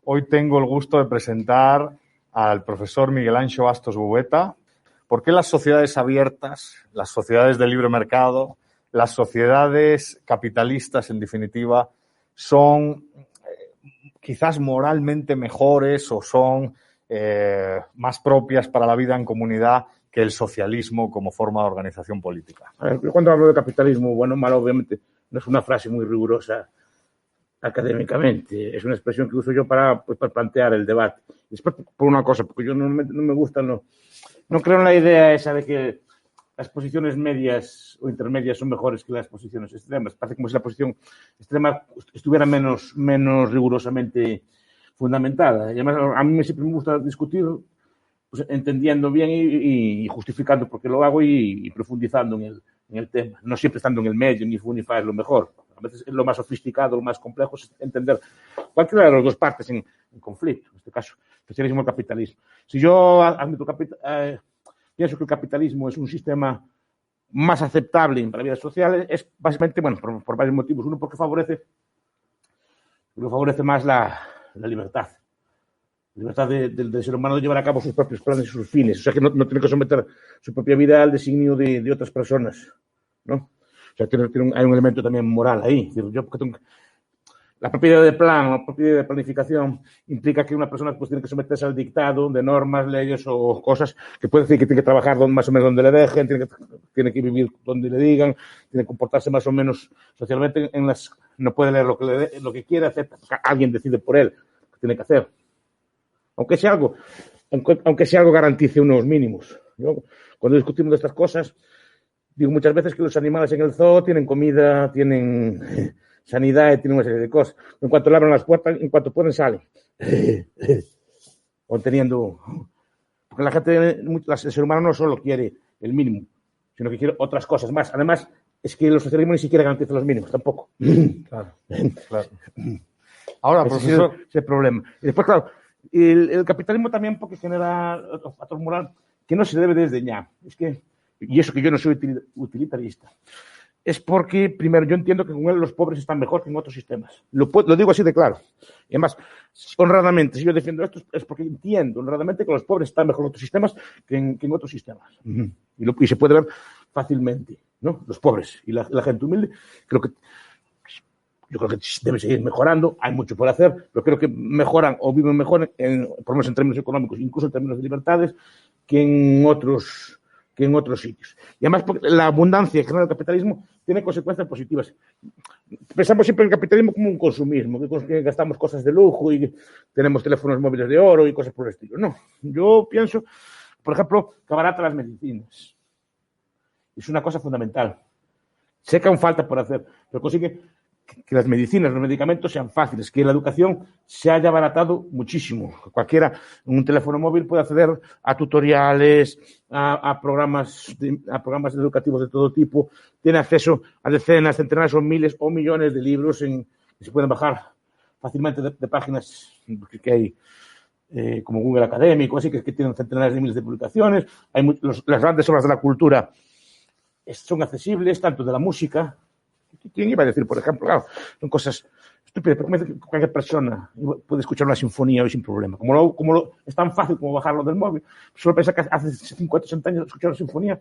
Hoy tengo el gusto de presentar al profesor Miguel Anxo Bastos Bubeta. ¿Por qué las sociedades abiertas, las sociedades de libre mercado, las sociedades capitalistas, en definitiva, son quizás moralmente mejores o son más propias para la vida en comunidad que el socialismo como forma de organización política? A ver, cuando hablo de capitalismo, bueno o malo, obviamente no es una frase muy rigurosa académicamente, es una expresión que uso yo para plantear el debate. Después, por una cosa, porque yo no me gusta, no creo en la idea esa de que las posiciones medias o intermedias son mejores que las posiciones extremas. Parece como si la posición extrema estuviera menos rigurosamente fundamentada. Y además, a mí siempre me gusta discutir pues, entendiendo bien y justificando por qué lo hago y profundizando en el tema. No siempre estando en el medio, ni fu ni fa es lo mejor. A veces lo más sofisticado, lo más complejo es entender cualquiera de las dos partes en conflicto. En este caso, socialismo y capitalismo. Si yo admito pienso que el capitalismo es un sistema más aceptable para la vida social, es básicamente, bueno, por varios motivos. Uno, porque favorece más la libertad. La libertad del ser humano de llevar a cabo sus propios planes y sus fines. O sea, que no tiene que someter su propia vida al designio de otras personas, ¿no? O sea, hay un elemento también moral ahí. La propiedad de plan, la propiedad de planificación implica que una persona pues tiene que someterse al dictado de normas, leyes o cosas que puede decir que tiene que trabajar más o menos donde le dejen, tiene que vivir donde le digan, tiene que comportarse más o menos socialmente no puede leer lo que quiere, acepta. Alguien decide por él lo que tiene que hacer. Aunque sea algo garantice unos mínimos. Yo, cuando discutimos de estas cosas, digo muchas veces que los animales en el zoo tienen comida, tienen sanidad y tienen una serie de cosas. En cuanto le abren las puertas, en cuanto pueden, salen. Porque la gente, el ser humano no solo quiere el mínimo, sino que quiere otras cosas más. Además, es que el socialismo ni siquiera garantiza los mínimos, tampoco. Claro. Ahora, profesor, ese es el problema. Y después, claro, el capitalismo también porque genera otro factor moral que no se debe desdeñar. Y eso que yo no soy utilitarista. Es porque, primero, yo entiendo que con él los pobres están mejor que en otros sistemas. Lo digo así de claro. Y además, honradamente, si yo defiendo esto es porque entiendo honradamente que los pobres están mejor en otros sistemas que en otros sistemas. Uh-huh. Y se puede ver fácilmente, ¿no? Los pobres y la gente humilde, yo creo que debe seguir mejorando, hay mucho por hacer, pero creo que mejoran o viven mejor, por lo menos en términos económicos, incluso en términos de libertades, que en otros sitios. Y además, la abundancia que genera el capitalismo tiene consecuencias positivas. Pensamos siempre en el capitalismo como un consumismo, que gastamos cosas de lujo y tenemos teléfonos móviles de oro y cosas por el estilo. No, yo pienso, por ejemplo, que abarata las medicinas. Es una cosa fundamental. Sé que aún falta por hacer, pero consigue que las medicinas, los medicamentos sean fáciles, que la educación se haya abaratado muchísimo. Cualquiera en un teléfono móvil puede acceder a tutoriales, a programas educativos de todo tipo, tiene acceso a decenas, centenares o miles o millones de libros que se pueden bajar fácilmente de páginas que hay como Google Académico, así que tienen centenares de miles de publicaciones. Las grandes obras de la cultura son accesibles, tanto de la música. ¿Quién iba a decir, por ejemplo? Claro, son cosas estúpidas, pero cualquier persona puede escuchar una sinfonía hoy sin problema. Es tan fácil como bajarlo del móvil. Solo pensar que hace 50 o 60 años escuchar una sinfonía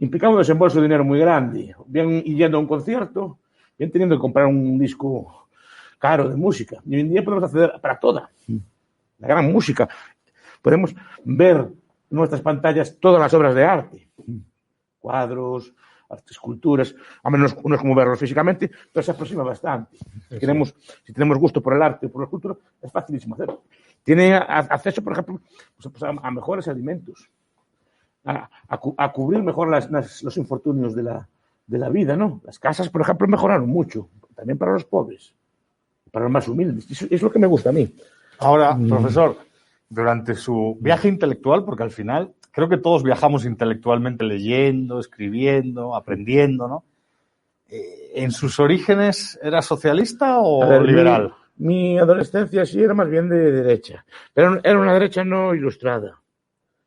implicaba un desembolso de dinero muy grande. Bien yendo a un concierto, bien teniendo que comprar un disco caro de música. Y hoy en día podemos acceder para toda la gran música. Podemos ver en nuestras pantallas todas las obras de arte. Cuadros, esculturas, a menos uno es como verlos físicamente, pero se aproxima bastante. Si tenemos gusto por el arte o por la escultura, es facilísimo hacerlo. Tiene acceso, por ejemplo, a mejores alimentos, a cubrir mejor los infortunios de la vida, ¿no? Las casas, por ejemplo, mejoraron mucho, también para los pobres, para los más humildes. Eso es lo que me gusta a mí. Ahora, profesor, durante su viaje intelectual, porque al final creo que todos viajamos intelectualmente leyendo, escribiendo, aprendiendo, ¿no? ¿En sus orígenes era socialista o liberal? Mi adolescencia sí era más bien de derecha, pero era una derecha no ilustrada,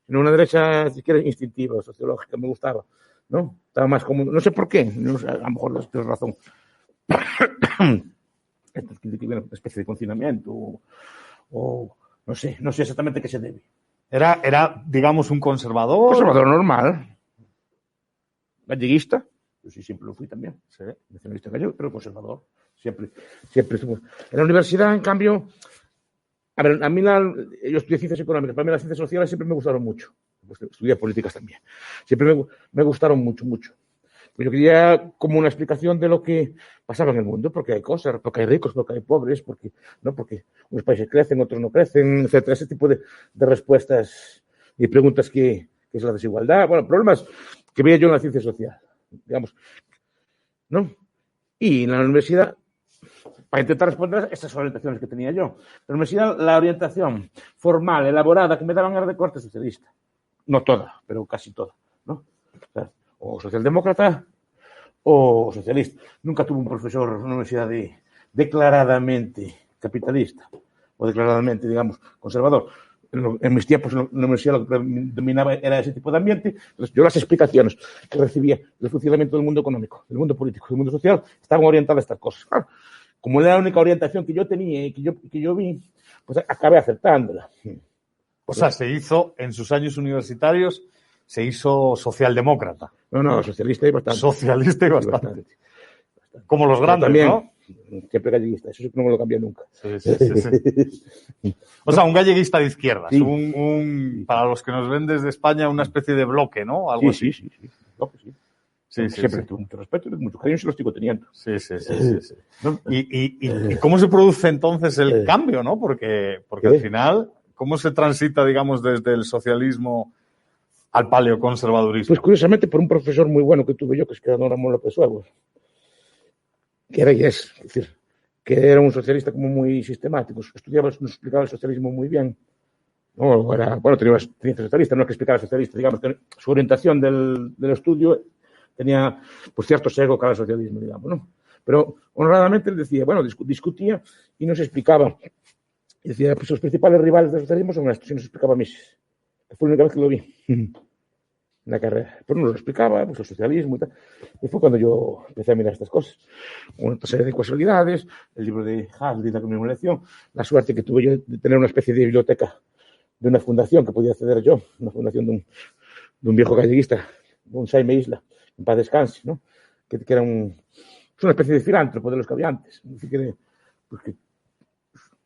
sino una derecha, si quieres, instintiva, sociológica, me gustaba, ¿no? Estaba más como, no sé por qué, a lo mejor tienes razón. Esto es que una especie de confinamiento o no sé exactamente qué se debe. Era, digamos, un conservador. Conservador normal, galleguista, yo sí siempre lo fui también, Sí. nacionalista gallego, pero conservador, siempre estuvo. En la universidad, en cambio, a ver, a mí yo estudié ciencias económicas, para mí las ciencias sociales siempre me gustaron mucho, pues estudié políticas también, siempre me gustaron mucho. Pues yo quería como una explicación de lo que pasaba en el mundo, porque hay cosas, porque hay ricos, porque hay pobres, porque unos países crecen, otros no crecen, etcétera. Ese tipo de respuestas y preguntas que es la desigualdad. Bueno, problemas que veía yo en la ciencia social, digamos, ¿no? Y en la universidad, para intentar responder a estas orientaciones que tenía yo. En la universidad, la orientación formal, elaborada, que me daban era de corte socialista. No toda, pero casi toda, ¿no? O socialdemócrata o socialista. Nunca tuve un profesor en una universidad declaradamente capitalista o declaradamente, digamos, conservador. En mis tiempos, en la universidad lo que dominaba era ese tipo de ambiente. Entonces, yo las explicaciones que recibía del funcionamiento del mundo económico, del mundo político, del mundo social, estaban orientadas a estas cosas. Claro, como era la única orientación que yo tenía y que yo vi, pues acabé aceptándola. O sea, se hizo, en sus años universitarios, se hizo socialdemócrata. No, socialista y bastante. Socialista y bastante. Como los grandes, también, ¿no? Siempre galleguista, eso sí que no me lo cambié nunca. Sí. O sea, un galleguista de izquierdas, sí. Para los que nos ven desde España, una especie de bloque, ¿no? Algo así. Sí. Siempre tuve mucho respeto y mucho cariño, se lo sigo teniendo. Sí. ¿No? ¿Y cómo se produce entonces el cambio, no? Porque al final, ¿cómo se transita, digamos, desde el socialismo al paleoconservadurismo? Pues curiosamente por un profesor muy bueno que tuve yo, que es don Ramón López Huevos, que era y es decir, que era un socialista como muy sistemático, nos explicaba el socialismo muy bien. No, tenía socialista, no es que explicara el socialista, digamos, que su orientación del estudio tenía pues cierto sesgo cara al socialismo, digamos, ¿no? Pero honradamente él decía, discutía y nos explicaba. Y decía, pues los principales rivales del socialismo son estos, y nos explicaba Mises. Fue la única vez que lo vi en la carrera. Pero no lo explicaba, pues el socialismo y tal. Y fue cuando yo empecé a mirar estas cosas. Una serie de casualidades, el libro de Haas, de la misma lección, la suerte que tuve yo de tener una especie de biblioteca de una fundación que podía acceder yo, una fundación de un viejo galleguista, un Jaime Isla, en paz descanse, ¿no? Que era una especie de filántropo de los que había antes.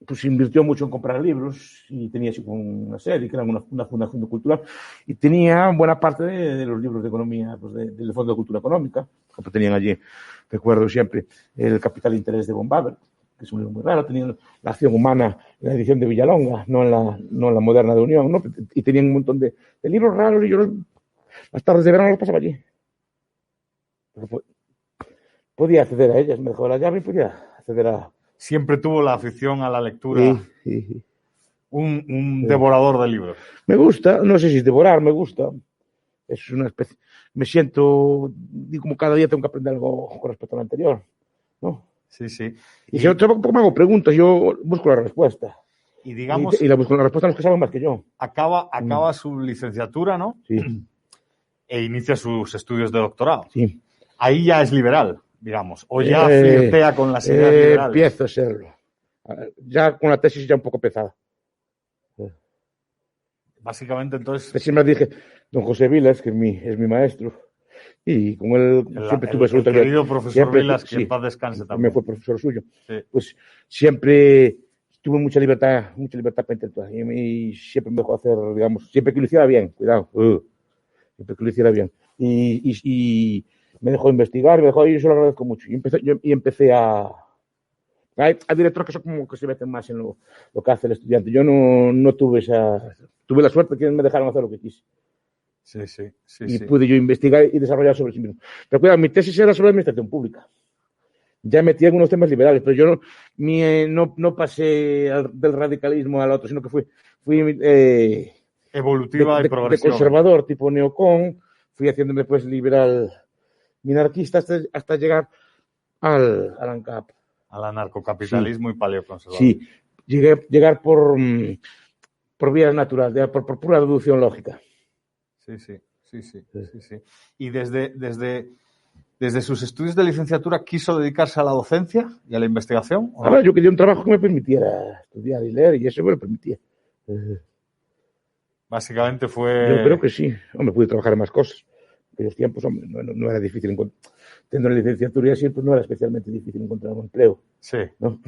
Pues invirtió mucho en comprar libros y tenía así una serie que era una fundación cultural y tenía buena parte de los libros de economía, pues del Fondo de Cultura Económica, que tenían allí, recuerdo siempre, El Capital e Interés de von Baber, que es un libro muy raro, tenían La Acción Humana en la edición de Villalonga, no en la moderna de Unión, ¿no? Y tenían un montón de libros raros y yo las tardes de verano los pasaba allí. Pero podía acceder a ellas, me dejó la llave y podía acceder a... Siempre tuvo la afición a la lectura. Sí. Un devorador de libros. Me gusta, no sé si es devorar, me gusta. Es una especie. Me siento, como cada día tengo que aprender algo con respecto al anterior, ¿no? Sí. Y si yo tampoco me hago preguntas, yo busco la respuesta. Y digamos. Y la busco la respuesta a los que saben más que yo. Acaba su licenciatura, ¿no? Sí. E inicia sus estudios de doctorado. Sí. Ahí ya es liberal, digamos. O ya flirtea con las ideas liberales. Empiezo a serlo. Ya con la tesis ya un poco pesada. Básicamente, entonces. Siempre dije, don José Vilas, que es mi maestro, y con él siempre tuve absoluta libertad. El querido profesor Vilas, que en paz descanse también. Fue profesor suyo. Sí. Pues siempre tuve mucha libertad para intentar. Y siempre me dejó hacer, digamos, siempre que lo hiciera bien, cuidado, siempre que lo hiciera bien. Y me dejó investigar, y yo se lo agradezco mucho. Y empecé a... Hay directores que son como que se meten más en lo que hace el estudiante. Yo no tuve tuve la suerte que me dejaron hacer lo que quise. Sí. Y pude yo investigar y desarrollar sobre sí mismo. Pero cuidado, mi tesis era sobre administración pública. Ya metí algunos temas liberales, pero yo no pasé del radicalismo al otro, sino que fui evolutiva y progresiva. De conservador, tipo neocon, fui haciéndome pues liberal minarquista hasta llegar al ANCAP. Al anarcocapitalismo y paleoconservador. Sí, llegar por vías naturales, por pura deducción lógica. Sí. Y desde desde sus estudios de licenciatura quiso dedicarse a la docencia y a la investigación. ¿O no? Ahora, yo quería un trabajo que me permitiera estudiar y leer, y eso me lo permitía. Básicamente fue... Yo creo que sí. Hombre, pude trabajar en más cosas. En aquellos tiempos, hombre, no era difícil encontrar. Teniendo la licenciatura y así, pues no era especialmente difícil encontrar un empleo. Sí. ¿No?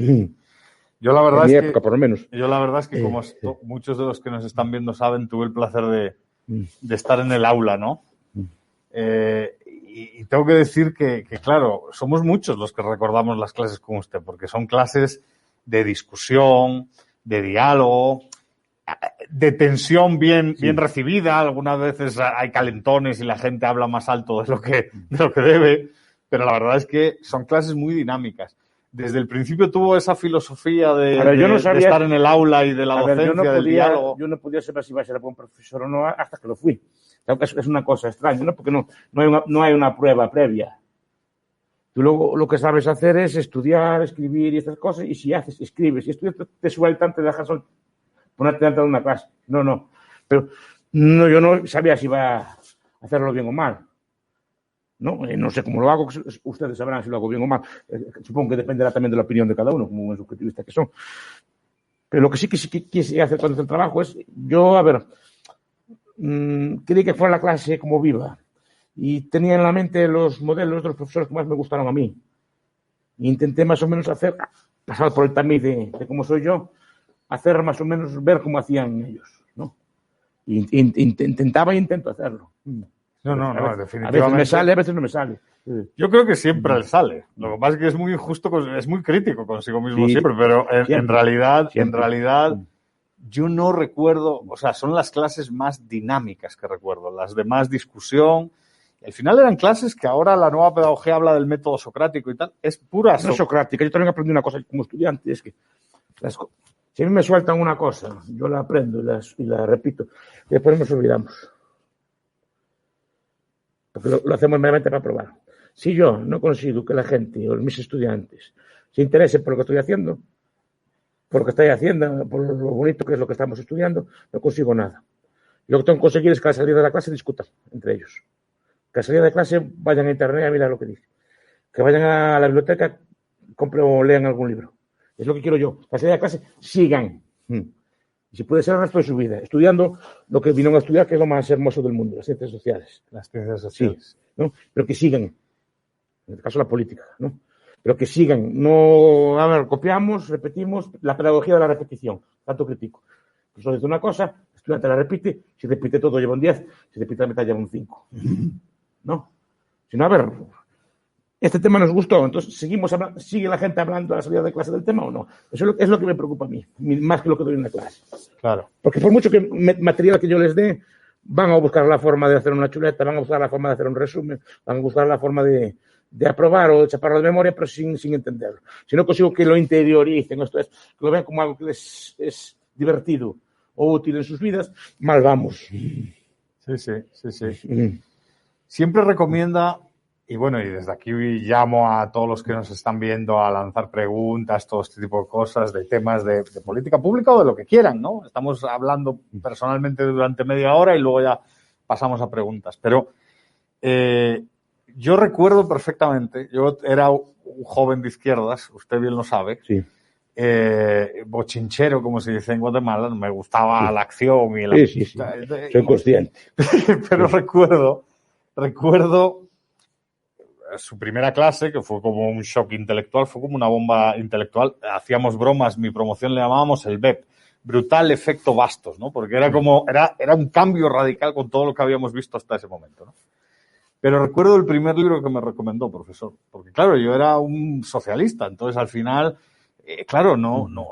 Yo la verdad en mi es época, que, por lo menos. Yo la verdad es que como muchos de los que nos están viendo saben, tuve el placer de estar en el aula, ¿no? Y tengo que decir que, claro, somos muchos los que recordamos las clases con usted, porque son clases de discusión, de diálogo, de tensión bien recibida. Algunas veces hay calentones y la gente habla más alto de lo que debe, pero la verdad es que son clases muy dinámicas. Desde el principio tuvo esa filosofía de estar en el aula y de la docencia, del diálogo. Yo no podía saber si iba a ser buen profesor o no hasta que lo fui. Es una cosa extraña, ¿no? Porque no hay una prueba previa. Tú luego lo que sabes hacer es estudiar, escribir y estas cosas, y si escribes y estudias, te sueltan, te dejas ponerte dentro de una clase. No. Pero yo no sabía si iba a hacerlo bien o mal. No sé cómo lo hago, ustedes sabrán si lo hago bien o mal. Supongo que dependerá también de la opinión de cada uno, como buen subjetivista que son. Pero lo que sí quise hacer cuando hice el trabajo es, quería que fuera la clase como viva. Y tenía en la mente los modelos de los profesores que más me gustaron a mí. E intenté más o menos pasar por el tamiz de cómo soy yo, hacer más o menos ver cómo hacían ellos, ¿no? Intentaba e intento hacerlo. No, definitivamente. A veces me sale, a veces no me sale. Yo creo que siempre le sale. Lo que pasa es que es muy injusto, es muy crítico consigo mismo siempre, pero en realidad, yo no recuerdo, o sea, son las clases más dinámicas que recuerdo, las de más discusión. Al final eran clases que ahora la nueva pedagogía habla del método socrático y tal, es pura socrática. Yo también aprendí una cosa como estudiante, es que si a mí me sueltan una cosa, yo la aprendo y la repito, y después nos olvidamos. Porque lo hacemos meramente para probar. Si yo no consigo que la gente o mis estudiantes se interesen por lo que estoy haciendo, por lo que estoy haciendo, por lo bonito que es lo que estamos estudiando, no consigo nada. Y lo que tengo que conseguir es que al salir de la clase discutan entre ellos. Que al salir de clase vayan a internet a mirar lo que dice. Que vayan a la biblioteca, compren o lean algún libro. Es lo que quiero yo. Que al salir de la clase sigan. Y si puede ser el resto de su vida, estudiando lo que vinieron a estudiar, que es lo más hermoso del mundo, las ciencias sociales. Las ciencias sociales. Sí, ¿no? Pero que sigan. En este caso, la política, ¿no? Pero que sigan. No, a ver, copiamos, repetimos, la pedagogía de la repetición. Tanto crítico. El profesor dice una cosa, el estudiante la repite, si repite todo lleva un 10, si repite la mitad lleva un 5. ¿No? Si no, a ver, este tema nos gustó, entonces sigue la gente hablando a la salida de clase del tema o no. Eso es lo que me preocupa a mí, más que lo que doy en la clase. Claro. Porque por mucho que material que yo les dé, van a buscar la forma de hacer una chuleta, van a buscar la forma de hacer un resumen, van a buscar la forma de aprobar o de chaparlo de memoria, pero sin entenderlo. Si no consigo que lo interioricen, esto es, que lo vean como algo que les es divertido o útil en sus vidas, mal vamos. Sí. Siempre recomienda, y bueno, y desde aquí llamo a todos los que nos están viendo a lanzar preguntas, todo este tipo de cosas, de temas de política pública o de lo que quieran, ¿no? Estamos hablando personalmente durante media hora y luego ya pasamos a preguntas. Pero yo recuerdo perfectamente, yo era un joven de izquierdas, usted bien lo sabe, sí. Bochinchero, como se dice en Guatemala, me gustaba la acción y Sí. Soy consciente. Pero recuerdo su primera clase, que fue como un shock intelectual, fue como una bomba intelectual. Hacíamos bromas, mi promoción le llamábamos el BEP, brutal efecto Bastos, ¿no? Porque era un cambio radical con todo lo que habíamos visto hasta ese momento, ¿no? Pero recuerdo el primer libro que me recomendó, profesor, porque claro, yo era un socialista, entonces al final,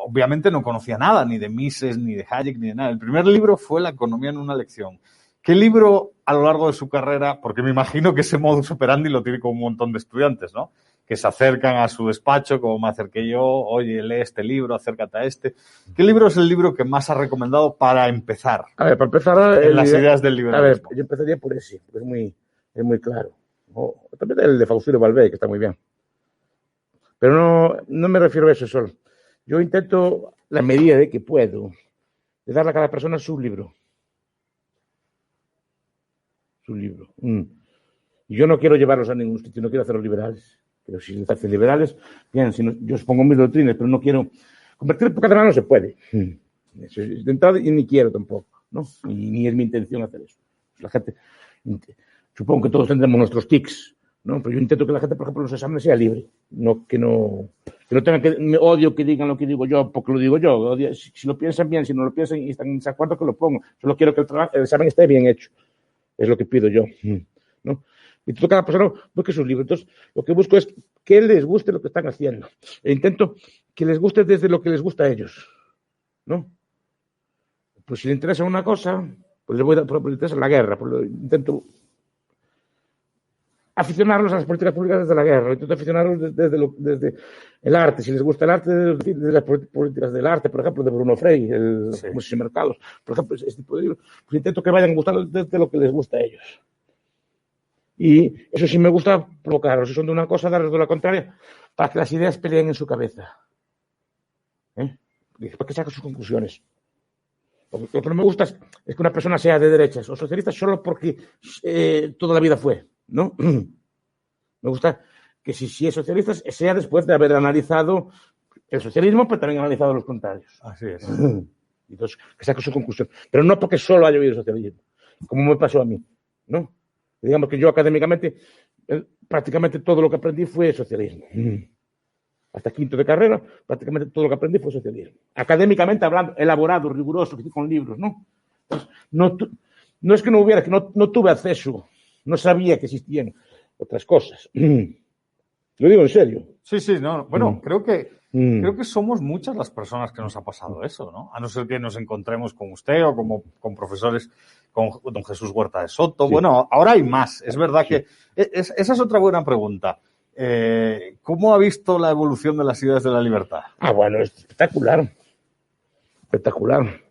obviamente no conocía nada, ni de Mises, ni de Hayek, ni de nada. El primer libro fue La economía en una lección. ¿Qué libro a lo largo de su carrera, porque me imagino que ese modus operandi lo tiene con un montón de estudiantes, ¿no? Que se acercan a su despacho, como me acerqué yo, oye, lee este libro, acércate a este. ¿Qué libro es el libro que más ha recomendado para empezar? A ver, para empezar... en las ideas del liberalismo. A ver, yo empezaría por ese, porque es muy claro. También el de Faustino Valverde, que está muy bien. Pero no me refiero a eso solo. Yo intento, la medida de que puedo, de darle a cada persona su libro. Yo no quiero llevarlos a ningún sitio, no quiero hacerlos liberales. Pero si se hacen liberales, bien, si no, yo expongo mis doctrinas, pero no quiero... Convertir por catalán no se puede. Eso es de entrada y ni quiero tampoco, ¿no? Ni es mi intención hacer eso. La gente... Supongo que todos tendremos nuestros tics, ¿no? Pero yo intento que la gente, por ejemplo, en los exámenes sea libre. Que no tengan que... Me odio que digan lo que digo yo porque lo digo yo. Odio, si lo piensan bien, si no lo piensan y están en desacuerdo, que lo pongo. Solo quiero que el examen esté bien hecho. Es lo que pido yo, ¿no? Y todo cada persona busque sus libros. Entonces, lo que busco es que les guste lo que están haciendo. E intento que les guste desde lo que les gusta a ellos, ¿no? Pues si les interesa una cosa, pues les interesa la guerra. Pues intento aficionarlos a las políticas públicas desde la guerra. Intento aficionarlos desde el arte. Si les gusta el arte, desde las políticas del arte, por ejemplo, de Bruno Frey, Comercios y Mercados, por ejemplo, ese tipo de libros. Pues intento que vayan gustando desde lo que les gusta a ellos. Y eso sí me gusta provocarlos. Si son de una cosa, darles de la contraria, para que las ideas peleen en su cabeza. Para que saquen sus conclusiones. Lo que no me gusta es que una persona sea de derechas o socialista solo porque toda la vida fue, ¿no? Me gusta que si es socialista sea después de haber analizado el socialismo, pero también analizado los contrarios. Así es. Entonces, que saque su conclusión. Pero no porque solo haya oído socialismo, como me pasó a mí, ¿no? Digamos que yo académicamente, prácticamente todo lo que aprendí fue socialismo. Hasta quinto de carrera, prácticamente todo lo que aprendí fue socialismo. Académicamente hablando, elaborado, riguroso, con libros, ¿no? Entonces, no es que no hubiera, que no tuve acceso, no sabía que existían otras cosas. Lo digo en serio. Sí, no. Bueno, creo que somos muchas las personas que nos ha pasado eso, ¿no? A no ser que nos encontremos con usted o como con profesores, con don Jesús Huerta de Soto. Sí. Bueno, ahora hay más. Es verdad que esa es otra buena pregunta. ¿Cómo ha visto la evolución de las ideas de la libertad? Bueno, es espectacular. Espectacular.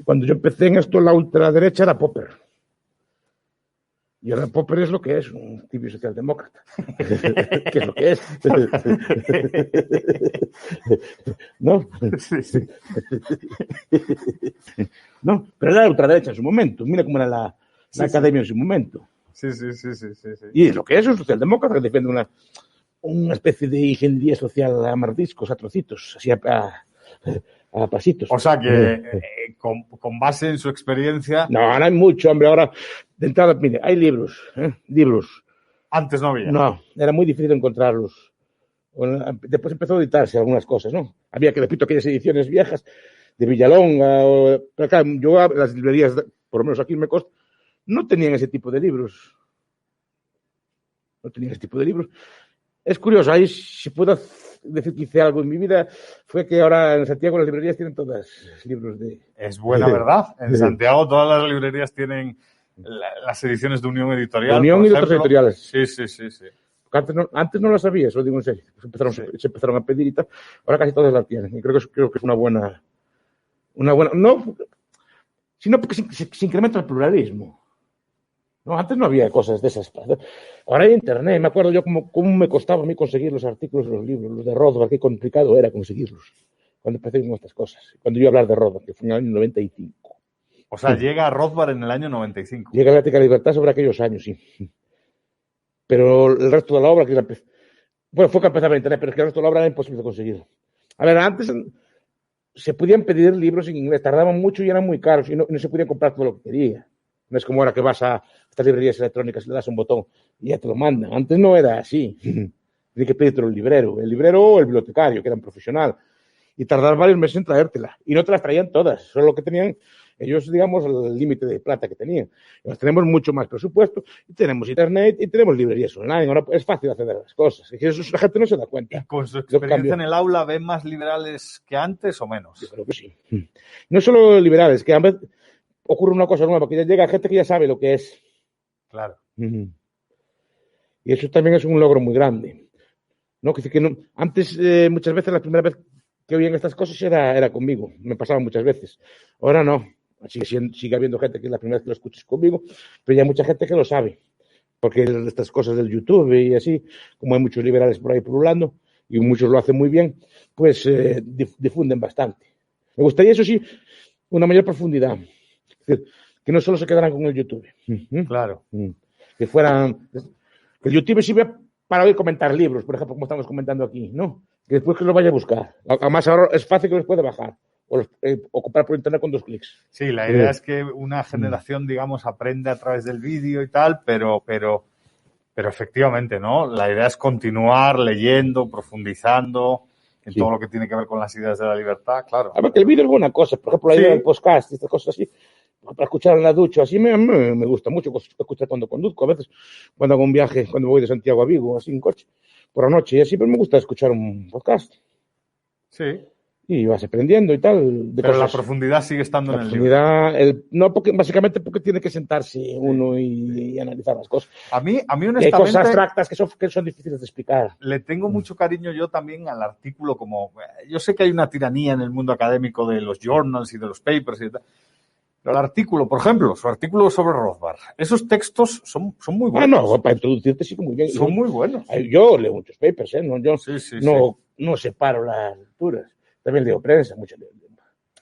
Cuando yo empecé en esto, la ultraderecha era Popper. Y ahora Popper es lo que es, un tibio socialdemócrata. ¿Qué es lo que es? ¿No? Sí. No, pero era la ultraderecha en su momento. Mira cómo era la academia en su momento. Sí. Y es lo que es un socialdemócrata que defiende una especie de ingeniería social a mordiscos, a trocitos, así a pasitos. O sea que con base en su experiencia... No hay mucho, hombre. Ahora, de entrada, mire, hay libros. Antes no había. No, era muy difícil encontrarlos. Después empezó a editarse algunas cosas, ¿no? Había que, repito, aquellas ediciones viejas de Villalonga. Pero claro, yo las librerías, por lo menos aquí me consta, no tenían ese tipo de libros. Es curioso, ahí si puedo decir que hice algo en mi vida, fue que ahora en Santiago las librerías tienen todas libros de... Es buena verdad. En Santiago todas las librerías tienen las ediciones de Unión Editorial. Unión y otras editoriales. Sí. Antes no las había, eso lo digo en serio. Se empezaron a pedir y tal. Ahora casi todas las tienen. Y creo que es una buena... No, sino porque se incrementa el pluralismo. No, antes no había cosas de esas. Ahora hay internet. Me acuerdo yo cómo me costaba a mí conseguir los artículos de los libros, los de Rothbard, qué complicado era conseguirlos. Cuando empecé con estas cosas. Cuando yo hablar de Rothbard, que fue en el año 95. O sea, llega a Rothbard en el año 95. Llega la Ética de la Libertad sobre aquellos años, sí. Pero el resto de la obra, fue que empezaba en internet, pero es que el resto de la obra era imposible de conseguir. A ver, antes se podían pedir libros en inglés, tardaban mucho y eran muy caros y no se podía comprar todo lo que quería. No es como ahora que vas a estas librerías electrónicas, le das un botón y ya te lo mandan. Antes no era así. Tienes que pedírtelo el librero o el bibliotecario, que era un profesional. Y tardar varios meses en traértela. Y no te las traían todas, solo lo que tenían ellos, digamos, el límite de plata que tenían. Ahora tenemos mucho más presupuesto y tenemos internet y tenemos librerías online. Ahora es fácil acceder a las cosas. Es que eso la gente no se da cuenta. ¿Y con su experiencia en el aula ven más liberales que antes o menos? Yo creo que sí. No solo liberales, que a veces ocurre una cosa nueva, que ya llega gente que ya sabe lo que es. Claro. Y eso también es un logro muy grande. ¿No? Que no, antes, muchas veces, la primera vez que oían estas cosas era conmigo. Me pasaba muchas veces. Ahora no. Sigue habiendo gente que es la primera vez que lo escuches conmigo, pero ya hay mucha gente que lo sabe. Porque estas cosas del YouTube y así, como hay muchos liberales por ahí pululando, y muchos lo hacen muy bien, pues difunden bastante. Me gustaría, eso sí, una mayor profundidad. Es decir, que no solo se quedaran con el YouTube. Claro. que fueran... Que el YouTube sirve para hoy comentar libros, por ejemplo, como estamos comentando aquí, ¿no? Que después que lo vaya a buscar. Además, ahora es fácil que los puede bajar o comprar por internet con 2 clics. Sí, la idea es que una generación, digamos, aprende a través del vídeo y tal, pero efectivamente, ¿no? La idea es continuar leyendo, profundizando en todo lo que tiene que ver con las ideas de la libertad, claro. A ver, que el vídeo es buena cosa, por ejemplo, la idea del podcast y estas cosas así, para escuchar en la ducha, así me gusta mucho escuchar cuando conduzco, a veces cuando hago un viaje, cuando voy de Santiago a Vigo, así en coche, por la noche, y así, pero me gusta escuchar un podcast. Sí. Y vas aprendiendo y tal. Pero la profundidad sigue estando en el libro. No, básicamente porque tiene que sentarse uno y analizar las cosas. A mí honestamente... Hay cosas abstractas que son difíciles de explicar. Le tengo mucho cariño yo también al artículo como... Yo sé que hay una tiranía en el mundo académico de los journals y de los papers y tal. Pero el artículo, por ejemplo, su artículo sobre Rothbard, esos textos son muy buenos. No, para introducirte sí que muy bien. Son muy buenos. Yo leo muchos papers, ¿eh? Yo no sí. separo las lecturas. También leo prensa,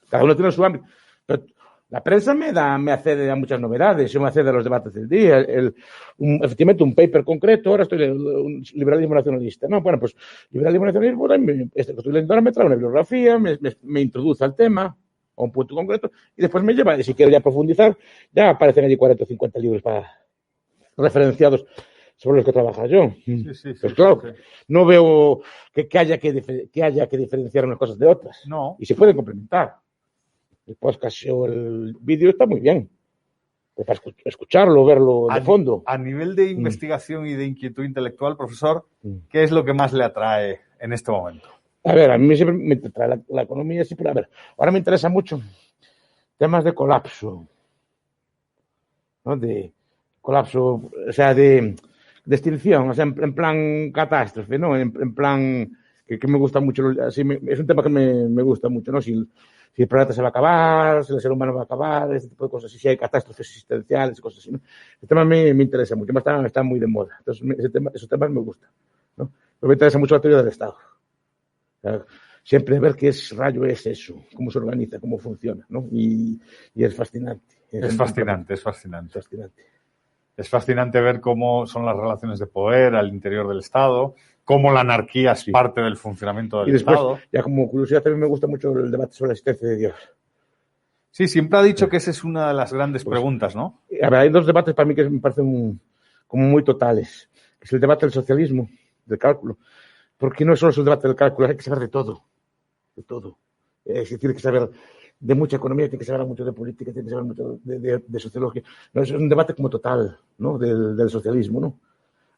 cada uno tiene su ámbito. Pero la prensa me accede a muchas novedades, me accede a los debates del día. Efectivamente, un paper concreto, ahora estoy leyendo un liberalismo nacionalista. No, bueno, pues liberalismo nacionalista, estoy leyendo ahora me trae una bibliografía, me introduce al tema, a un punto concreto, y después me lleva, y si quiero ya profundizar, ya aparecen allí 40 o 50 libros referenciados sobre los que trabaja yo. Pero claro, no veo que haya que diferenciar unas cosas de otras. No. Y se pueden complementar. El podcast o el vídeo está muy bien. Para escucharlo, verlo de fondo. A nivel de investigación y de inquietud intelectual, profesor, ¿qué es lo que más le atrae en este momento? A ver, a mí siempre me atrae la economía. Siempre, a ver, ahora me interesa mucho temas de colapso. ¿No? De colapso, o sea, de extinción, o sea, en plan catástrofe, ¿no? En plan que me gusta mucho, así es un tema que me gusta mucho, ¿no? Si el planeta se va a acabar, si el ser humano va a acabar, este tipo de cosas, si hay catástrofes existenciales y cosas así, ¿no? El tema me interesa mucho, está muy de moda, entonces esos temas me gustan, ¿no? Pero me interesa mucho la teoría del Estado. O sea, siempre ver qué rayo es eso, cómo se organiza, cómo funciona, ¿no? Y es fascinante. Es fascinante. Es fascinante ver cómo son las relaciones de poder al interior del Estado, cómo la anarquía es parte del funcionamiento del Estado. Y después, ya como curiosidad, también me gusta mucho el debate sobre la existencia de Dios. Sí, siempre ha dicho que esa es una de las grandes preguntas, ¿no? A ver, hay 2 debates para mí que me parecen como muy totales. Es el debate del socialismo, del cálculo. Porque no solo es el debate del cálculo, hay que saber de todo. De todo. Es decir, hay que saber de mucha economía, tiene que saber mucho de política, tiene que saber mucho de sociología. No, es un debate como total, ¿no? Del socialismo, ¿no?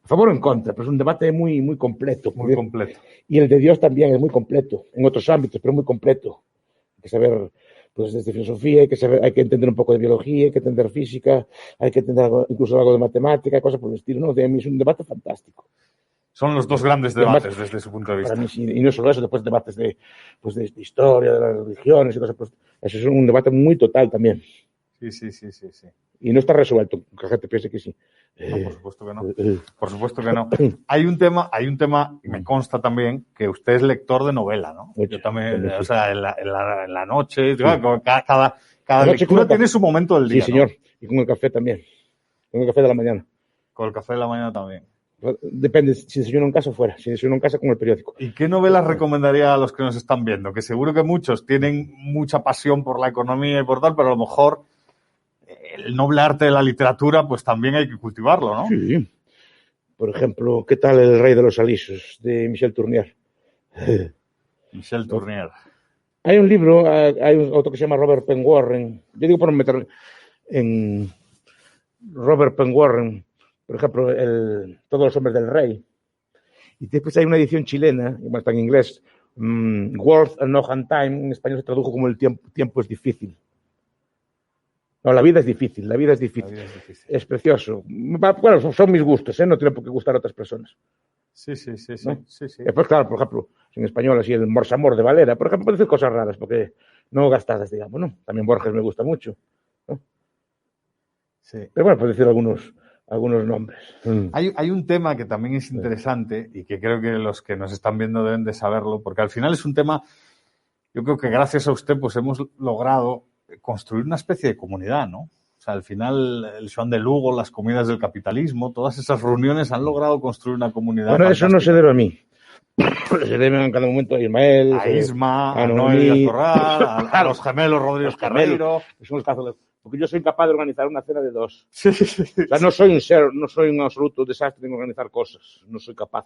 A favor o en contra, pero es un debate muy, muy completo. Muy completo. Y el de Dios también es muy completo, en otros ámbitos, pero muy completo. Hay que saber, pues, desde filosofía, hay que entender un poco de biología, hay que entender física, hay que entender incluso algo de matemática, cosas por el estilo, ¿no? De mí es un debate fantástico. Son los 2 grandes debates además, desde su punto de vista. Para mí, y no solo eso, después debates de historia, de las religiones y cosas. Pues, eso es un debate muy total también. Sí. Y no está resuelto, que la gente piense que sí. No, por supuesto que no. Por supuesto que no. Hay un tema, me consta también, que usted es lector de novela, ¿no? Mucho. Yo también, o sea, en la noche, cada lectura tiene su momento del día. Sí, señor. ¿no? Y con el café también. Con el café de la mañana. Con el café de la mañana también. Depende, si desayuno en casa o fuera. Si desayuno en casa, con el periódico. ¿Y qué novelas recomendaría a los que nos están viendo? Que seguro que muchos tienen mucha pasión por la economía y por tal, pero a lo mejor el noble arte de la literatura, pues también hay que cultivarlo, ¿no? Sí. Por ejemplo, ¿qué tal El Rey de los Alisos, de Michel Tournier? Michel Tournier. Hay un libro, hay otro que se llama Robert Penn Warren. Yo digo por meter en Robert Penn Warren, por ejemplo, Todos los hombres del rey. Y después hay una edición chilena, está en inglés, Worth and No Hand Time, en español se tradujo como El tiempo es difícil. No, la vida es difícil. Es precioso. Bueno, son mis gustos, no tiene por qué gustar a otras personas. Sí. ¿No? Sí. Después, claro, por ejemplo, en español, así el Morsamor de Valera, por ejemplo, puede decir cosas raras, porque no gastadas, digamos, ¿no? También Borges me gusta mucho, ¿no? Sí. Pero bueno, puedo decir algunos nombres. Hay un tema que también es interesante y que creo que los que nos están viendo deben de saberlo, porque al final es un tema, yo creo que gracias a usted pues hemos logrado construir una especie de comunidad, ¿no? O sea, al final, el Joan de Lugo, las comidas del capitalismo, todas esas reuniones han logrado construir una comunidad. Bueno, eso no se fantástica. debe a mí. Se debe en cada momento a Ismael, A Isma, a Noemí, Noel Díaz Corral, a los gemelos Rodríguez Carreiro. Son los casos porque yo soy capaz de organizar una cena de 2. Sí. O sea, no soy un absoluto desastre en organizar cosas. No soy capaz.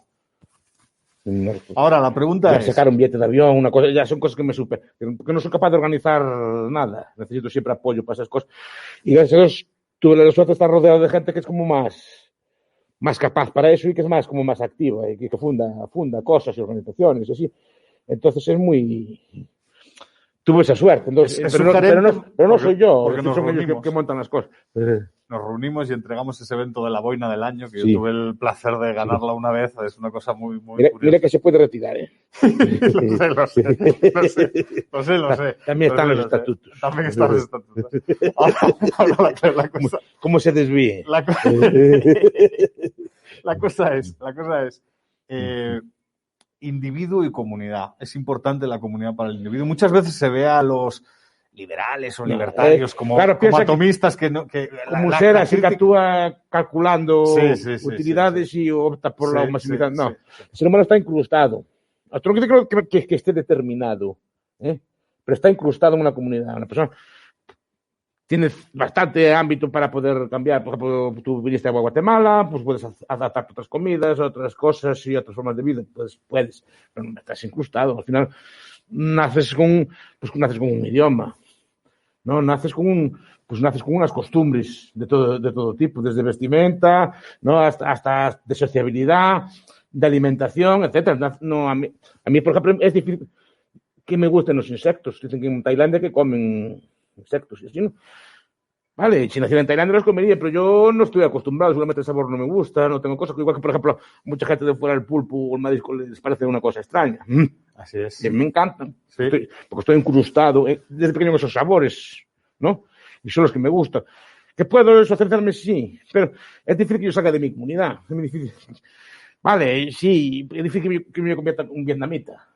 Ahora, la pregunta ya es... sacar un billete de avión, una cosa, ya son cosas que me superan. Porque no soy capaz de organizar nada. Necesito siempre apoyo para esas cosas. Y gracias a Dios tuve la suerte de estar rodeado de gente que es como más capaz para eso y que es más como más activa y que funda cosas y organizaciones y así. Entonces es muy... Tuve esa suerte. Entonces, pero no soy yo, porque son ellos que montan las cosas. Nos reunimos y entregamos ese evento de la boina del año, que yo tuve el placer de ganarla una vez. Es una cosa muy curiosa. Mira que se puede retirar, ¿eh? Lo sé. También están los estatutos. También están los estatutos. Ahora la cosa... ¿Cómo se desvíe? La cosa es individuo y comunidad. Es importante la comunidad para el individuo. Muchas veces se ve a los liberales o libertarios como atomistas que como un ser así que actúa calculando utilidades y opta por la maximidad. No, el ser humano está incrustado. Hasta no creo que esté determinado, pero está incrustado en una comunidad. Una persona tiene bastante ámbito para poder cambiar. Por ejemplo, tú viniste a Guatemala, pues puedes adaptar otras comidas, otras cosas y otras formas de vida. Pues puedes, pero no estás incrustado. Al final naces con un idioma, ¿no? Naces con unas costumbres de todo tipo, desde vestimenta, ¿no? hasta de sociabilidad, de alimentación, etcétera. No, a mí, por ejemplo, es difícil que me gusten los insectos. Dicen que en Tailandia que comen insectos y así, ¿no? Vale, si naciera en Tailandia los comería, pero yo no estoy acostumbrado, seguramente el sabor no me gusta, no tengo cosas, igual que, por ejemplo, mucha gente de fuera el pulpo o el marisco les parece una cosa extraña. Así es. Y me encantan, sí. porque estoy incrustado desde pequeño en esos sabores, ¿no? Y son los que me gustan. ¿Que puedo socializarme? Sí, pero es difícil que yo salga de mi comunidad. Es muy difícil. Vale, sí, es difícil que me convierta en un vietnamita.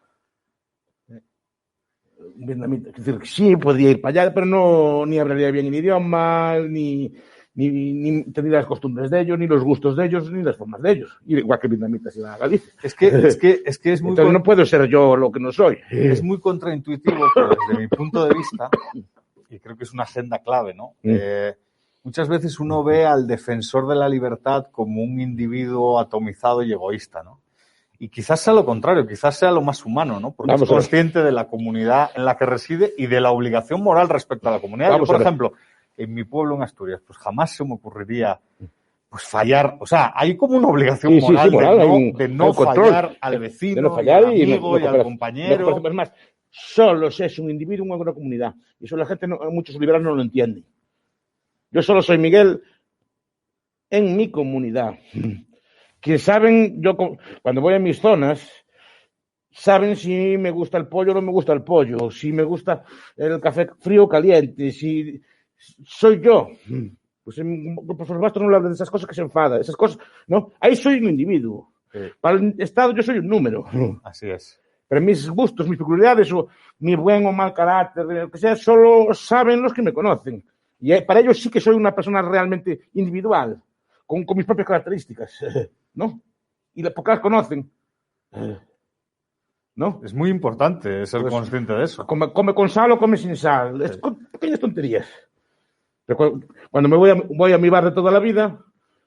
Es decir, sí, podría ir para allá, pero ni hablaría bien el idioma, ni tendría las costumbres de ellos, ni los gustos de ellos, ni las formas de ellos. Igual que el vietnamita si va a Galicia. Es que es muy... Entonces no puedo ser yo lo que no soy. Es muy contraintuitivo, pero desde mi punto de vista, y creo que es una agenda clave, ¿no? Muchas veces uno ve al defensor de la libertad como un individuo atomizado y egoísta, ¿no? Y quizás sea lo contrario, quizás sea lo más humano, ¿no? Porque es consciente de la comunidad en la que reside y de la obligación moral respecto a la comunidad. Yo, por ejemplo, en mi pueblo, en Asturias, pues jamás se me ocurriría pues fallar. O sea, hay como una obligación moral de no fallar al vecino, de no fallar al amigo y al compañero. Es más, solo es un individuo en una comunidad. Y eso la gente, muchos liberales no lo entienden. Yo solo soy Miguel en mi comunidad. Que saben, yo cuando voy a mis zonas, saben si me gusta el pollo o no me gusta el pollo, si me gusta el café frío o caliente, si soy yo. Pues por supuesto no hablan de esas cosas que se enfadan, esas cosas, ¿no? Ahí soy un individuo. Sí. Para el Estado yo soy un número. Así es. Pero mis gustos, mis peculiaridades, o mi buen o mal carácter, lo que sea, solo saben los que me conocen. Y para ellos sí que soy una persona realmente individual, con mis propias características, ¿no? Y porque las conocen, ¿no? Es muy importante ser consciente de eso. Come con sal o come sin sal. Sí. Pequeñas tonterías. Pero cuando me voy a mi bar de toda la vida,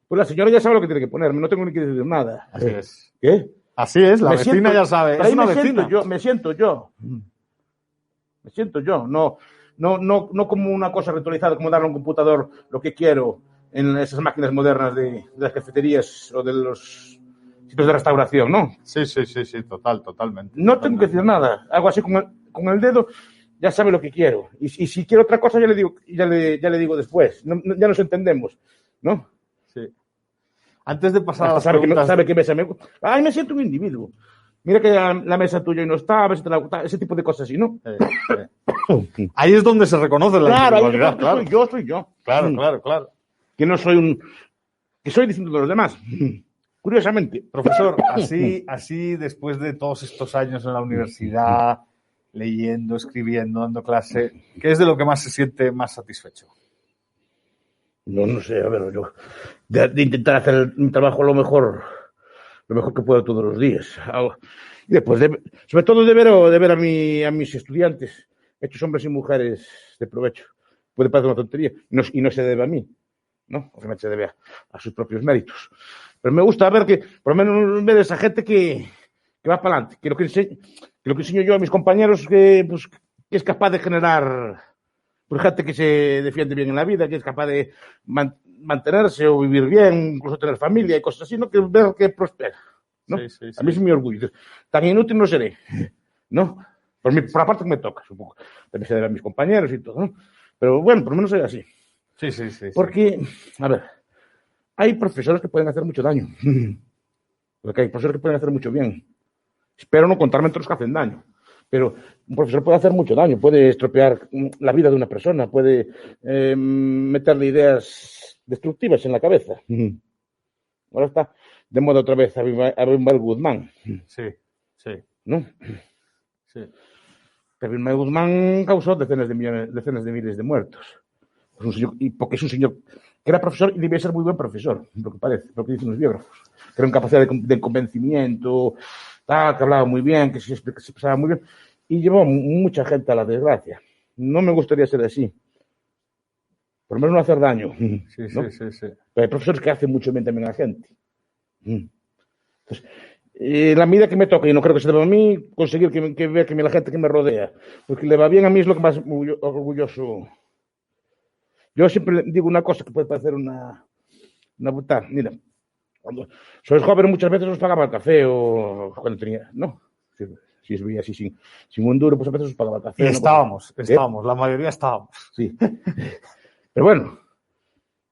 pues la señora ya sabe lo que tiene que ponerme, no tengo ni que decir nada. Así es. ¿Qué? Así es, la vecina ya sabe. Es una vecina. Me siento yo. No como una cosa ritualizada, como darle a un computador lo que quiero en esas máquinas modernas de las cafeterías o de los sitios de restauración, ¿no? Sí, totalmente. No tengo que decir nada. Hago así con el dedo, ya sabe lo que quiero. Y si quiero otra cosa, ya le digo después. Ya nos entendemos, ¿no? Sí. Antes de pasar a las preguntas... ¿Sabe qué mesa me gusta? Ay, me siento un individuo. Mira que la mesa tuya y no está, a ver si te la gusta, ese tipo de cosas así, ¿no? Ahí es donde se reconoce la individualidad, claro. Soy yo. Claro. Que no soy que soy distinto de los demás. Curiosamente. Profesor, así después de todos estos años en la universidad, leyendo, escribiendo, dando clase, ¿qué es de lo que más se siente más satisfecho? No sé, a ver, yo de intentar hacer mi trabajo lo mejor que puedo todos los días. Y después, sobre todo de ver a mis estudiantes, hechos hombres y mujeres de provecho. Puede parecer una tontería, y no se debe a mí, ¿no? Obviamente se debe a sus propios méritos. Pero me gusta ver que, por lo menos, ver esa gente que va para adelante, que lo que enseño yo a mis compañeros, que es capaz de generar gente que se defiende bien en la vida, que es capaz de mantenerse o vivir bien, incluso tener familia y cosas así, ¿no? Que ver que prospera, ¿no? Sí. A mí es mi orgullo. Tan inútil no seré, ¿no? Por la parte que me toca, supongo. También se debe a mis compañeros y todo, ¿no? Pero bueno, por lo menos soy así. Sí. Porque, a ver, hay profesores que pueden hacer mucho daño. Porque hay profesores que pueden hacer mucho bien. Espero no contarme entre los que hacen daño. Pero un profesor puede hacer mucho daño, puede estropear la vida de una persona, puede meterle ideas destructivas en la cabeza. Ahora está de moda otra vez Abimael Guzmán. Sí. ¿No? Sí. Abimael Guzmán causó decenas de miles de muertos. Porque es un señor que era profesor y debía ser muy buen profesor, lo que parece, lo que dicen los biógrafos. Que era una capacidad de convencimiento, que hablaba muy bien, que se expresaba muy bien, y llevó mucha gente a la desgracia. No me gustaría ser así. Por lo menos no hacer daño. Sí. Pero hay profesores que hacen mucho bien también a la gente. Entonces, la medida que me toca, y no creo que se deba a mí, conseguir que vea que la gente que me rodea, porque le va bien a mí es lo que más orgulloso. Yo siempre digo una cosa que puede parecer una putada. Mira, cuando sois jóvenes muchas veces os pagaba el café o cuando tenía, ¿no? Si os veía así sin un duro, pues a veces os pagaba el café. Y estábamos, la mayoría estábamos. Sí. Pero bueno,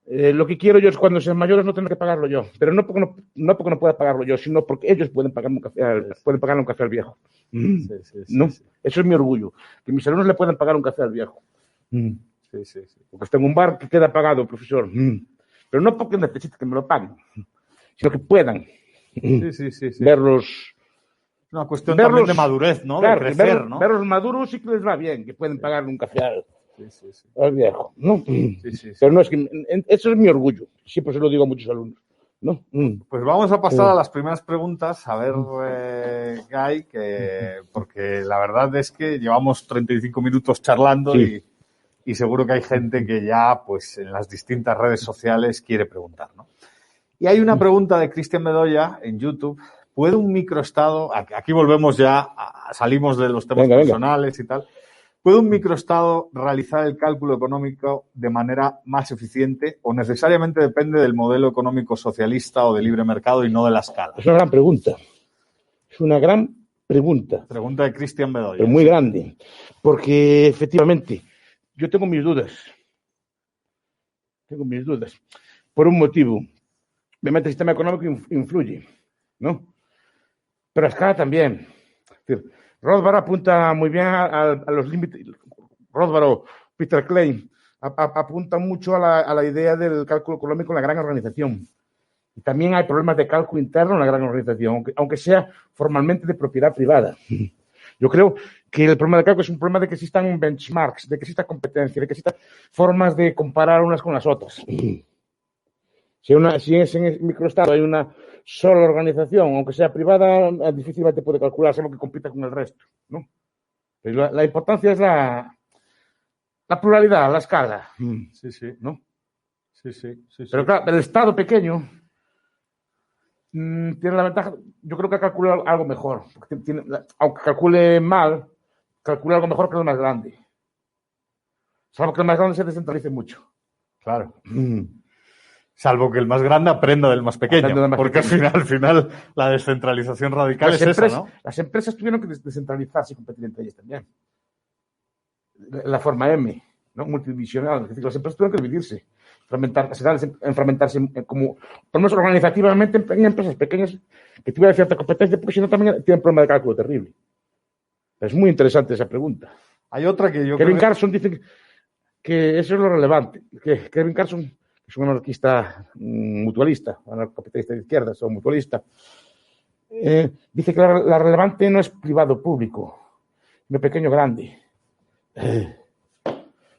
lo que quiero yo es cuando sean mayores no tener que pagarlo yo. Pero no porque no pueda pagarlo yo, sino porque ellos pueden pagarle un café al viejo. Sí. ¿No? Eso es mi orgullo, que mis alumnos le puedan pagar un café al viejo. Sí. Porque está en un bar que queda pagado, profesor. Pero no porque necesite que me lo paguen, sino que puedan verlos. Una cuestión también de madurez, ¿no? Claro, de crecer, ¿no? Verlos maduros sí que les va bien, que pueden pagarle un café al viejo, ¿no? Sí. Pero no, es que eso es mi orgullo. Siempre se lo digo a muchos alumnos, ¿no? Pues vamos a pasar a las primeras preguntas, a ver, Guy, porque la verdad es que llevamos 35 minutos charlando y seguro que hay gente que ya, pues, en las distintas redes sociales quiere preguntar, ¿no? Y hay una pregunta de Cristian Bedoya en YouTube. ¿Puede un microestado, aquí volvemos ya, salimos de los temas personales y tal, ¿puede un microestado realizar el cálculo económico de manera más eficiente o necesariamente depende del modelo económico socialista o de libre mercado y no de la escala? Es una gran pregunta. Es una gran pregunta. Pregunta de Cristian Bedoya. Pero muy grande. Porque, efectivamente, yo tengo mis dudas. Por un motivo. Obviamente el sistema económico influye, ¿no? Pero la escala también. Es decir, Rothbard apunta muy bien a los límites. Rothbard o Peter Klein apuntan mucho a la idea del cálculo económico en la gran organización. Y también hay problemas de cálculo interno en la gran organización, aunque sea formalmente de propiedad privada. Yo creo que el problema del cálculo es un problema de que existan benchmarks, de que exista competencia, de que existan formas de comparar unas con las otras. Si es en el microestado hay una sola organización, aunque sea privada, difícilmente puede calcularse lo que compita con el resto, ¿no? Pero la importancia es la pluralidad, la escala. Sí. ¿No? Sí. Pero claro, el estado pequeño tiene la ventaja, yo creo que calcula algo mejor. Aunque calcule mal, calcula algo mejor que el más grande. Salvo que el más grande se descentralice mucho. Claro. Salvo que el más grande aprenda del más pequeño. Porque al final la descentralización radical es esa, ¿no? Las empresas tuvieron que descentralizarse y competir entre ellas también. La forma M, ¿no? Multidivisional. Es decir, las empresas tuvieron que dividirse, fragmentarse como, por lo menos organizativamente, en empresas pequeñas que tuvieran cierta competencia, porque si no también tienen problema de cálculo terrible. Es muy interesante esa pregunta. Hay otra que yo Kevin Carson dice que eso es lo relevante. Que Kevin Carson es un anarquista mutualista, anarcocapitalista de izquierdas o mutualista. Dice que la relevante no es privado público, no pequeño grande.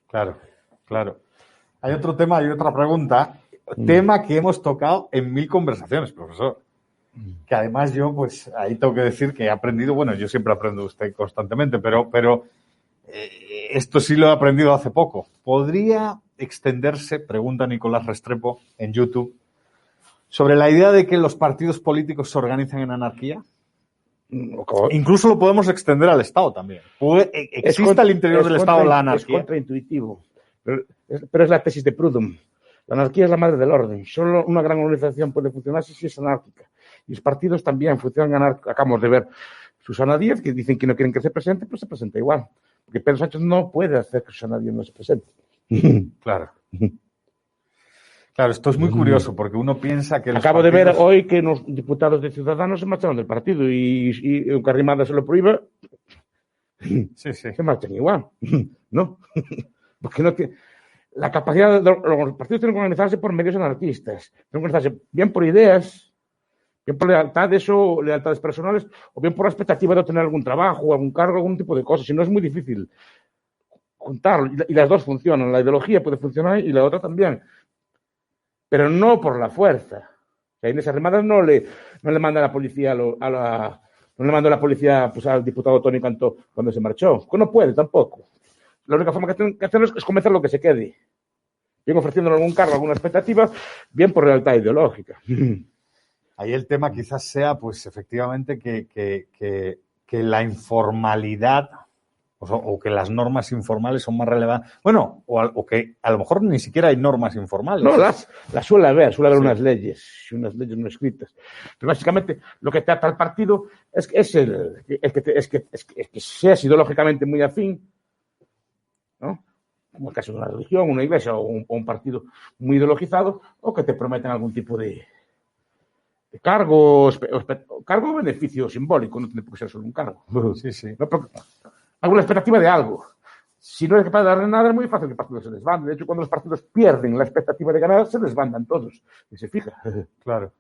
Claro. Hay otro tema, hay otra pregunta. Tema que hemos tocado en 1000 conversaciones, profesor. Que además yo, pues, ahí tengo que decir que he aprendido, bueno, yo siempre aprendo de usted constantemente, pero esto sí lo he aprendido hace poco. ¿Podría extenderse, pregunta Nicolás Restrepo en YouTube, sobre la idea de que los partidos políticos se organizan en anarquía? Incluso lo podemos extender al Estado también. ¿Existe al interior del Estado la anarquía? Es contraintuitivo, pero es la tesis de Proudhon. La anarquía es la madre del orden. Solo una gran organización puede funcionar si es anárquica. Y los partidos también funcionan anárquicos. Acabamos de ver Susana Díaz, que dicen que no quieren que se presente, pues se presenta igual. Porque Pedro Sánchez no puede hacer que Susana Díaz no se presente. Claro. Claro, esto es muy curioso, porque uno piensa que Acabo de ver hoy que los diputados de Ciudadanos se marcharon del partido y aunque Arrimada se lo prohíbe, se marchan igual. ¿No? Porque no tiene... La capacidad de los partidos tienen que organizarse por medios anarquistas, tienen que organizarse bien por ideas, bien por lealtades personales, o bien por la expectativa de obtener algún trabajo, algún cargo, algún tipo de cosas. Si no, es muy difícil juntarlo. Y las dos funcionan. La ideología puede funcionar y la otra también. Pero no por la fuerza. O sea, Inés Arrimadas no le manda a la policía no le mandó la policía pues, al diputado Toni Cantó cuando se marchó. Que no puede tampoco. La única forma que tienen que hacerlo es convencerlo que se quede. Bien ofreciéndole algún cargo, alguna expectativa, bien por lealtad ideológica. Ahí el tema quizás sea, pues efectivamente, que la informalidad o que las normas informales son más relevantes. Bueno, o que a lo mejor ni siquiera hay normas informales. No, las suele haber sí. Unas leyes no escritas. Pero básicamente lo que trata el partido es que seas ideológicamente muy afín, ¿no? Como el caso de una religión, una iglesia o un partido muy ideologizado, o que te prometen algún tipo de cargo o beneficio simbólico, no tiene por qué ser solo un cargo. Sí, sí. No, alguna expectativa de algo. Si no es capaz de darle nada, es muy fácil que el partido se desbande. De hecho, cuando los partidos pierden la expectativa de ganar, se desbandan todos. Y se fija. Claro.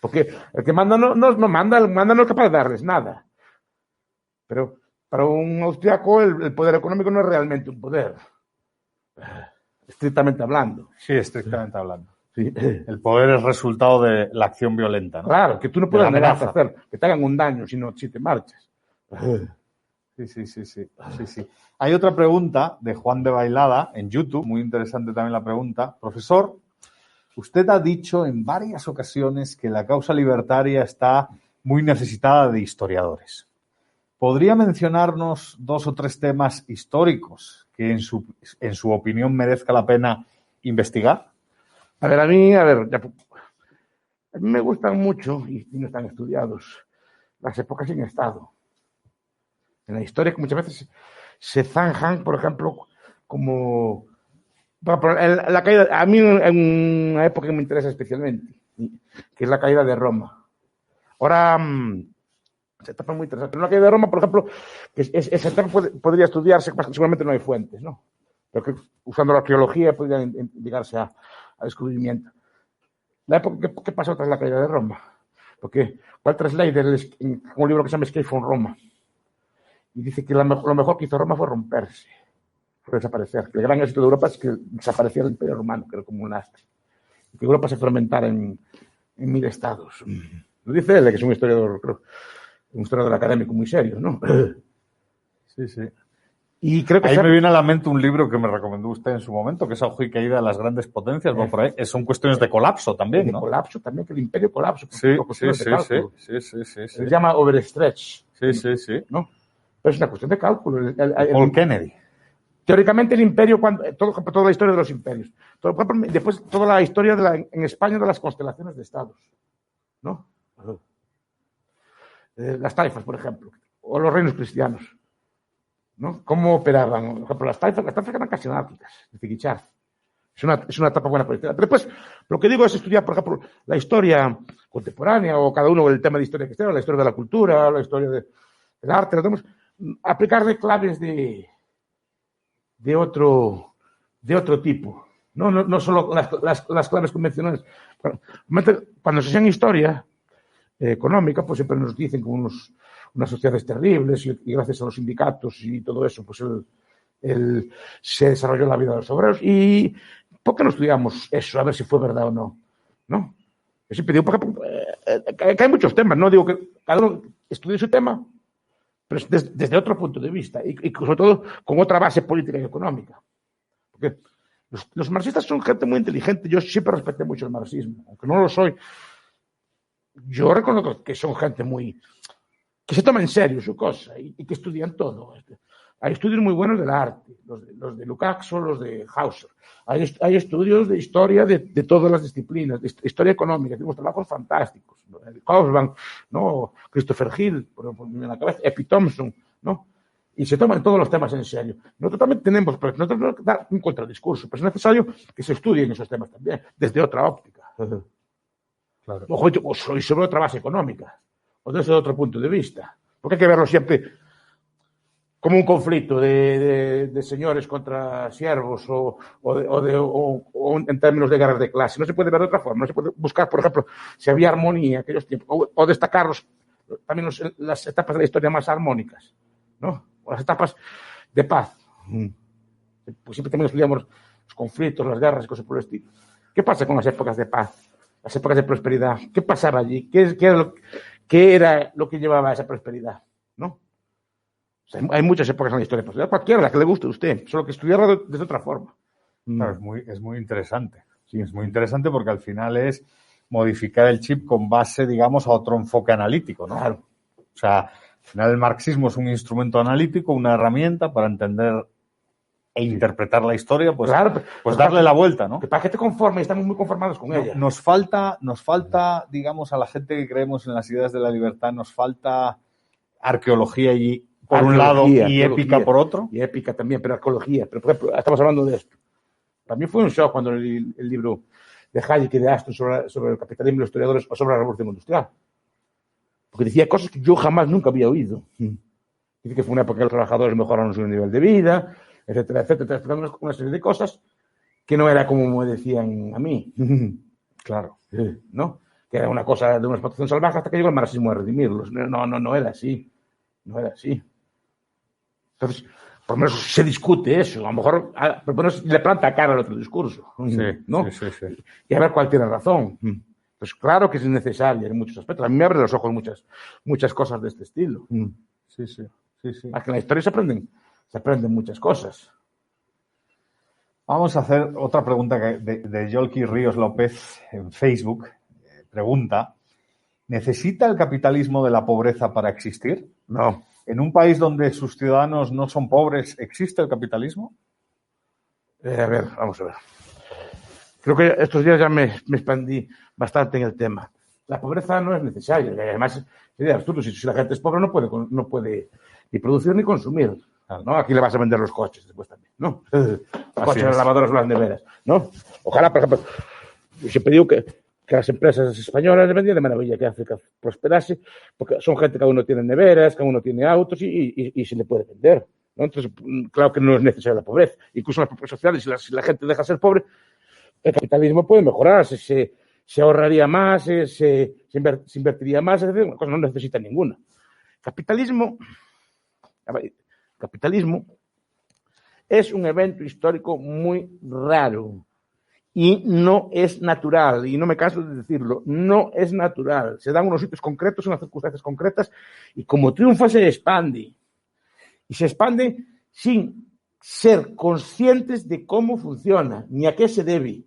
Porque el que manda no manda, el manda no es capaz de darles nada. Pero para un austriaco el poder económico no es realmente un poder. Estrictamente hablando. Sí, estrictamente hablando. Sí. El poder es resultado de la acción violenta, ¿no? Claro, que tú no puedes negarte a hacer, que te hagan un daño si te marchas. Sí. Hay otra pregunta de Juan de Bailada en YouTube, muy interesante también la pregunta. Profesor, usted ha dicho en varias ocasiones que la causa libertaria está muy necesitada de historiadores. ¿Podría mencionarnos 2 o 3 temas históricos que en su opinión merezca la pena investigar? A mí me gustan mucho, y no están estudiados, las épocas sin Estado. En la historia que muchas veces se zanjan, por ejemplo, como la caída, a mí en una época que me interesa especialmente, que es la caída de Roma. Ahora esa etapa es muy interesante, pero la caída de Roma, por ejemplo, esa etapa podría estudiarse, seguramente no hay fuentes, ¿no? Pero que usando la arqueología podría llegarse a descubrimiento. La época que pasó tras la caída de Roma, porque Walter Slater, en un libro que se llama Escape from Roma, y dice que lo mejor que hizo Roma fue romperse, fue desaparecer. Que el gran éxito de Europa es que desaparecía el Imperio Romano, que era como un lastre, y que Europa se fragmentara en 1000 estados. Lo dice él, que es un historiador académico muy serio, ¿no? Sí. Y creo que ahí me viene a la mente un libro que me recomendó usted en su momento, que es Auge y Caída de las Grandes Potencias. Por ahí. Son cuestiones de colapso también, ¿no? De colapso también, que el imperio colapso. Sí. Se llama overstretch. Sí. ¿No? Pero es una cuestión de cálculo. Paul Kennedy. Teóricamente el imperio, toda la historia de los imperios. Después toda la historia en España de las constelaciones de estados, ¿no? Las taifas, por ejemplo, o los reinos cristianos, ¿no? ¿Cómo operaban? Por ejemplo, las taifas eran casi anárquicas, de Fiquichar. Es una etapa buena para la historia. Pero después, lo que digo es estudiar, por ejemplo, la historia contemporánea, o cada uno el tema de historia que sea, la historia de la cultura, la historia del arte, aplicarle claves de otro tipo. No solo las claves convencionales. Cuando se enseña historia económica, pues siempre nos dicen que unas sociedades terribles y gracias a los sindicatos y todo eso, pues se desarrolló la vida de los obreros. ¿Y por qué no estudiamos eso? A ver si fue verdad o no. ¿No? Yo siempre digo, que hay muchos temas, no digo que cada uno estudie su tema, pero desde otro punto de vista y sobre todo con otra base política y económica. Porque los marxistas son gente muy inteligente. Yo siempre respeté mucho el marxismo, aunque no lo soy. Yo reconozco que son gente que se toma en serio su cosa y que estudian todo. Hay estudios muy buenos del arte, los de Lukács o los de Hauser. Hay estudios de historia de todas las disciplinas, de historia económica. Tenemos trabajos fantásticos. Kaufman, ¿no? Christopher Hill, por la cabeza, Epi Thompson, ¿no? Y se toman todos los temas en serio. Nosotros también tenemos, pero nosotros no dar un contradiscurso, pero es necesario que se estudien esos temas también, desde otra óptica. Claro. O sobre otra base económica, o desde otro punto de vista. Porque hay que verlo siempre como un conflicto de señores contra siervos o en términos de guerras de clase. No se puede ver de otra forma. No se puede buscar, por ejemplo, si había armonía en aquellos tiempos, o destacar también las etapas de la historia más armónicas, ¿no? O las etapas de paz. Pues siempre también estudiamos los conflictos, las guerras y cosas por el estilo. ¿Qué pasa con las épocas de paz? Las épocas de prosperidad. ¿Qué pasaba allí? ¿Qué era lo que llevaba a esa prosperidad? ¿No? O sea, hay muchas épocas en la historia de prosperidad. Cualquiera, la que le guste a usted. Solo que estudiarla de otra forma. Claro, es muy interesante. Sí, es muy interesante porque al final es modificar el chip con base, digamos, a otro enfoque analítico, ¿no? Claro. O sea, al final el marxismo es un instrumento analítico, una herramienta para entender e interpretar la historia, pues, claro, pues darle la vuelta, ¿no? Que para que te conformes, estamos muy conformados con ella. Nos falta, digamos, a la gente que creemos en las ideas de la libertad, nos falta arqueología y por un lado y épica por otro. Y épica también, pero arqueología. Pero, por ejemplo, estamos hablando de esto. Para mí fue un shock cuando el libro de Hayek y de Aston sobre el capitalismo y los historiadores o sobre la revolución industrial. Porque decía cosas que yo jamás nunca había oído. Dice que fue una época que los trabajadores mejoraron su nivel de vida, etcétera, etcétera, explicando una serie de cosas que no era como me decían a mí. Claro. ¿No? Que era una cosa de una explotación salvaje hasta que llegó el marxismo a redimirlos. No era así. No era así. Entonces, por lo menos se discute eso. A lo mejor por lo menos le planta cara al otro discurso. Sí, ¿no? Sí. Y a ver cuál tiene razón. Pues claro que es necesaria en muchos aspectos. A mí me abre los ojos muchas cosas de este estilo. Sí. Aquí en la historia se aprenden muchas cosas. Vamos a hacer otra pregunta de Yolki Ríos López en Facebook. Pregunta, ¿necesita el capitalismo de la pobreza para existir? No. ¿En un país donde sus ciudadanos no son pobres, existe el capitalismo? A ver, vamos a ver. Creo que estos días ya me expandí bastante en el tema. La pobreza no es necesaria. Además, sería absurdo. Si la gente es pobre, no puede ni producir ni consumir. ¿No? Aquí le vas a vender los coches después también, ¿no? Los coches, las lavadoras o las neveras, ¿no? Ojalá, por ejemplo, yo siempre digo que las empresas españolas le vendían de maravilla que África prosperase, porque son gente que cada uno tiene neveras, cada uno tiene autos y se le puede vender, ¿no? Entonces, claro que no es necesaria la pobreza. Incluso en las propias sociedades, si la gente deja de ser pobre, el capitalismo puede mejorar, se ahorraría más, se invertiría más, es decir, una cosa no necesita ninguna. Capitalismo es un evento histórico muy raro y no es natural, y no me canso de decirlo, no es natural. Se dan unos sitios concretos, unas circunstancias concretas, y como triunfa se expande. Y se expande sin ser conscientes de cómo funciona, ni a qué se debe.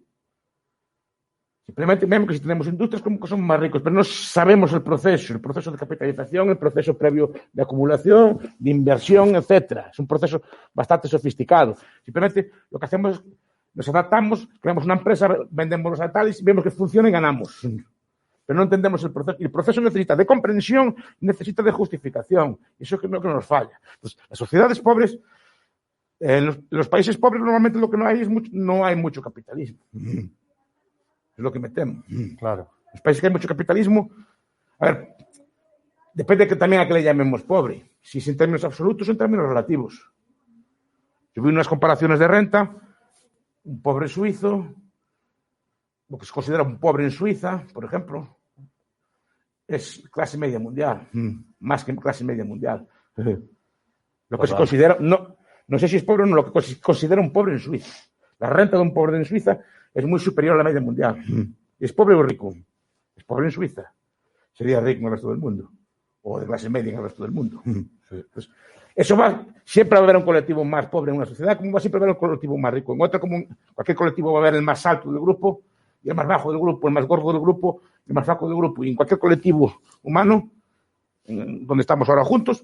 Simplemente vemos que si tenemos industrias como que somos más ricos, pero no sabemos el proceso de capitalización, el proceso previo de acumulación, de inversión, etcétera. Es un proceso bastante sofisticado. Simplemente lo que hacemos es nos adaptamos, creamos una empresa, vendemos los tales, vemos que funciona y ganamos. Pero no entendemos el proceso. Y el proceso necesita de comprensión, necesita de justificación. Y eso es lo que nos falla. Entonces, las sociedades pobres, en los países pobres normalmente lo que no hay no hay mucho capitalismo. Es lo que me temo. Claro. Los países que hay mucho capitalismo, a ver, depende también a qué le llamemos pobre. Si es en términos absolutos o en términos relativos. Yo vi unas comparaciones de renta, un pobre suizo, lo que se considera un pobre en Suiza, por ejemplo, es clase media mundial, más que clase media mundial. Lo que se considera, no, No sé si es pobre o no, lo que considera un pobre en Suiza. La renta de un pobre en Suiza es muy superior a la media mundial. ¿Es pobre o rico? Es pobre en Suiza. Sería rico en el resto del mundo. O de clase media en el resto del mundo. Pues, eso siempre va a haber un colectivo más pobre en una sociedad, como va siempre a haber un colectivo más rico. En otra, como cualquier colectivo va a haber el más alto del grupo, y el más bajo del grupo, el más gordo del grupo, el más flaco del grupo. Y en cualquier colectivo humano, donde estamos ahora juntos,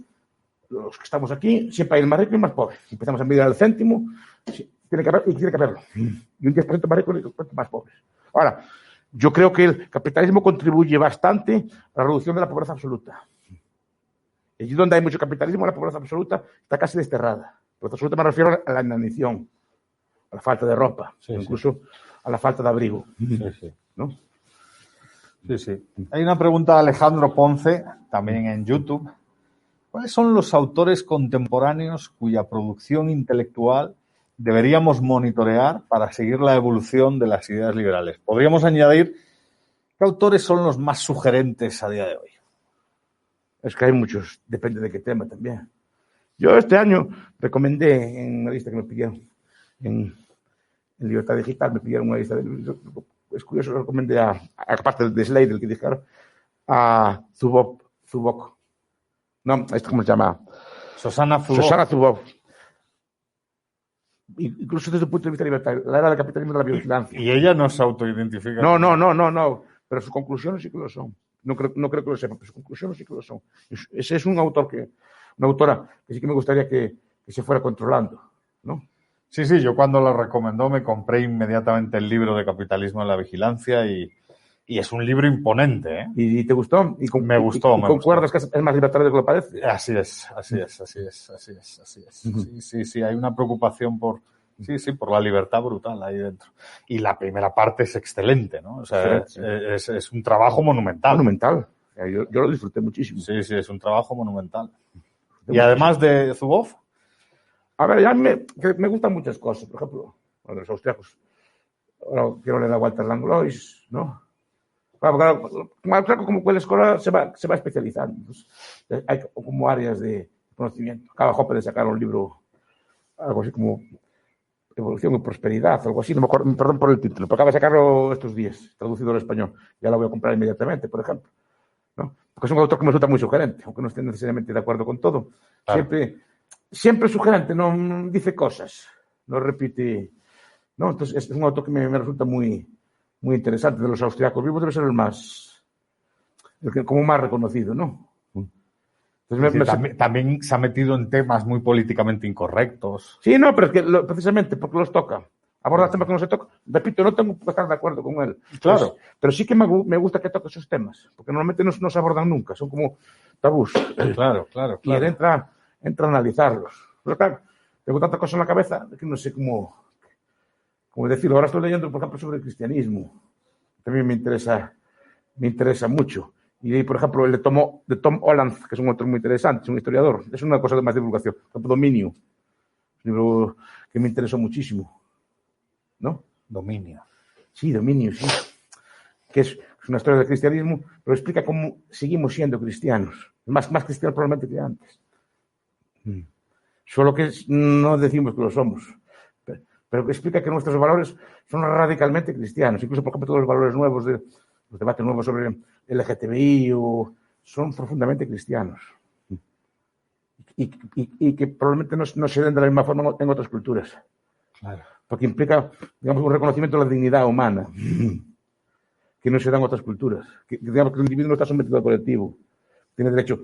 los que estamos aquí, siempre hay el más rico y el más pobre. Si empezamos a medir al céntimo, tiene que haberlo. Y un 10% más rico y un 10% más pobres. Ahora, yo creo que el capitalismo contribuye bastante a la reducción de la pobreza absoluta. Allí donde hay mucho capitalismo, la pobreza absoluta está casi desterrada. Pobreza absoluta me refiero a la inanición, a la falta de ropa, incluso a la falta de abrigo. ¿No? Sí. Hay una pregunta de Alejandro Ponce, también en YouTube. ¿Cuáles son los autores contemporáneos cuya producción intelectual deberíamos monitorear para seguir la evolución de las ideas liberales? Podríamos añadir, ¿qué autores son los más sugerentes a día de hoy? Es que hay muchos, depende de qué tema también. Yo este año recomendé en una lista que me pidieron, en Libertad Digital, me pidieron una lista de... Es curioso, recomendé aparte de Slade, el que dijeron, a Zuboff. No, ¿cómo se llama? Susana Zuboff. Incluso desde el punto de vista libertario, la era del capitalismo de la biovigilancia. Y ella no se autoidentifica. No. Pero sus conclusiones sí que lo son. No creo que lo sepan, pero sus conclusiones sí que lo son. Ese es una autora que sí que me gustaría que se fuera controlando, ¿no? Sí, yo cuando la recomendó me compré inmediatamente el libro de Capitalismo en la Vigilancia y es un libro imponente, ¿eh? ¿Y te gustó? Me gustó. ¿Y concuerdas que es más libertario de lo que parece? Así es. Sí, hay una preocupación por la libertad brutal ahí dentro. Y la primera parte es excelente, ¿no? O sea, sí. Es un trabajo monumental. Monumental. Yo lo disfruté muchísimo. Sí, es un trabajo monumental. Y además de Zuboff. A ver, me gustan muchas cosas. Por ejemplo, los austriacos. Ahora quiero leer a Walter Langlois, ¿no? Claro, como cualquier escuela se va especializando. Pues, hay como áreas de conocimiento. Acaba Hoppe de sacar un libro, algo así como Evolución y Prosperidad, algo así, no me acuerdo, perdón por el título, pero acaba de sacarlo estos días, traducido al español. Ya lo voy a comprar inmediatamente, por ejemplo, ¿no? Porque es un autor que me resulta muy sugerente, aunque no esté necesariamente de acuerdo con todo. Claro. Siempre es sugerente, no dice cosas, no repite, ¿no? Entonces es un autor que me resulta muy interesante. De los austriacos vivos debe ser como más reconocido, ¿no? Entonces, también se ha metido en temas muy políticamente incorrectos. Sí, no, pero es que precisamente porque los toca. Aborda temas que no se tocan. Repito, no tengo que estar de acuerdo con él. Claro. Pero sí que me gusta que toque esos temas, porque normalmente no se abordan nunca, son como tabús. Claro. Y él entra a analizarlos. Pero claro, tengo tanta cosa en la cabeza que no sé cómo decirlo. Ahora estoy leyendo, por ejemplo, sobre el cristianismo. También me interesa mucho. Y por ejemplo, el de Tom Holland, que es un autor muy interesante, es un historiador. Es una cosa de más divulgación. Por ejemplo, Dominio. Un libro que me interesó muchísimo. ¿No? Dominio. Sí, Dominio, sí. Que es una historia del cristianismo, pero explica cómo seguimos siendo cristianos. Más cristianos probablemente que antes. Solo que no decimos que lo somos. Pero explica que nuestros valores son radicalmente cristianos. Incluso, por ejemplo, todos los valores nuevos, los debates nuevos sobre el LGTBI son profundamente cristianos. Y que probablemente no se den de la misma forma en otras culturas. Claro. Porque implica, digamos, un reconocimiento de la dignidad humana que no se da en otras culturas. Digamos que el individuo no está sometido al colectivo. Tiene derecho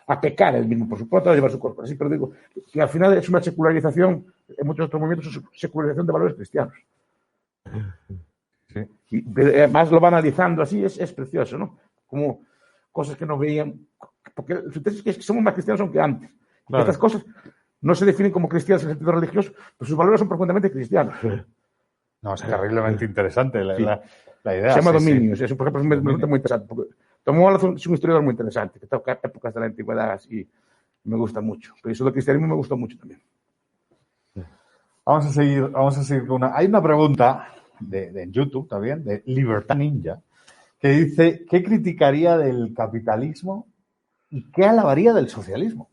a pecar él mismo, por supuesto, a llevar su cuerpo. Así, pero digo que al final es una secularización, en muchos otros movimientos, es secularización de valores cristianos. Sí. Y además lo va analizando así, es precioso, ¿no? Como cosas que no veían. Porque su tesis es que somos más cristianos que antes. Claro. Estas cosas no se definen como cristianos en el sentido religioso, pero sus valores son profundamente cristianos. No, es terriblemente interesante la idea. Se llama Dominio. Eso, por ejemplo, me resulta muy interesante. Porque Tom Holland es un historiador muy interesante, que toca épocas de la antigüedad y me gusta mucho. Pero eso del cristianismo me gustó mucho también. Vamos a seguir con hay una pregunta de YouTube también, de Libertad Ninja, que dice, ¿qué criticaría del capitalismo y qué alabaría del socialismo?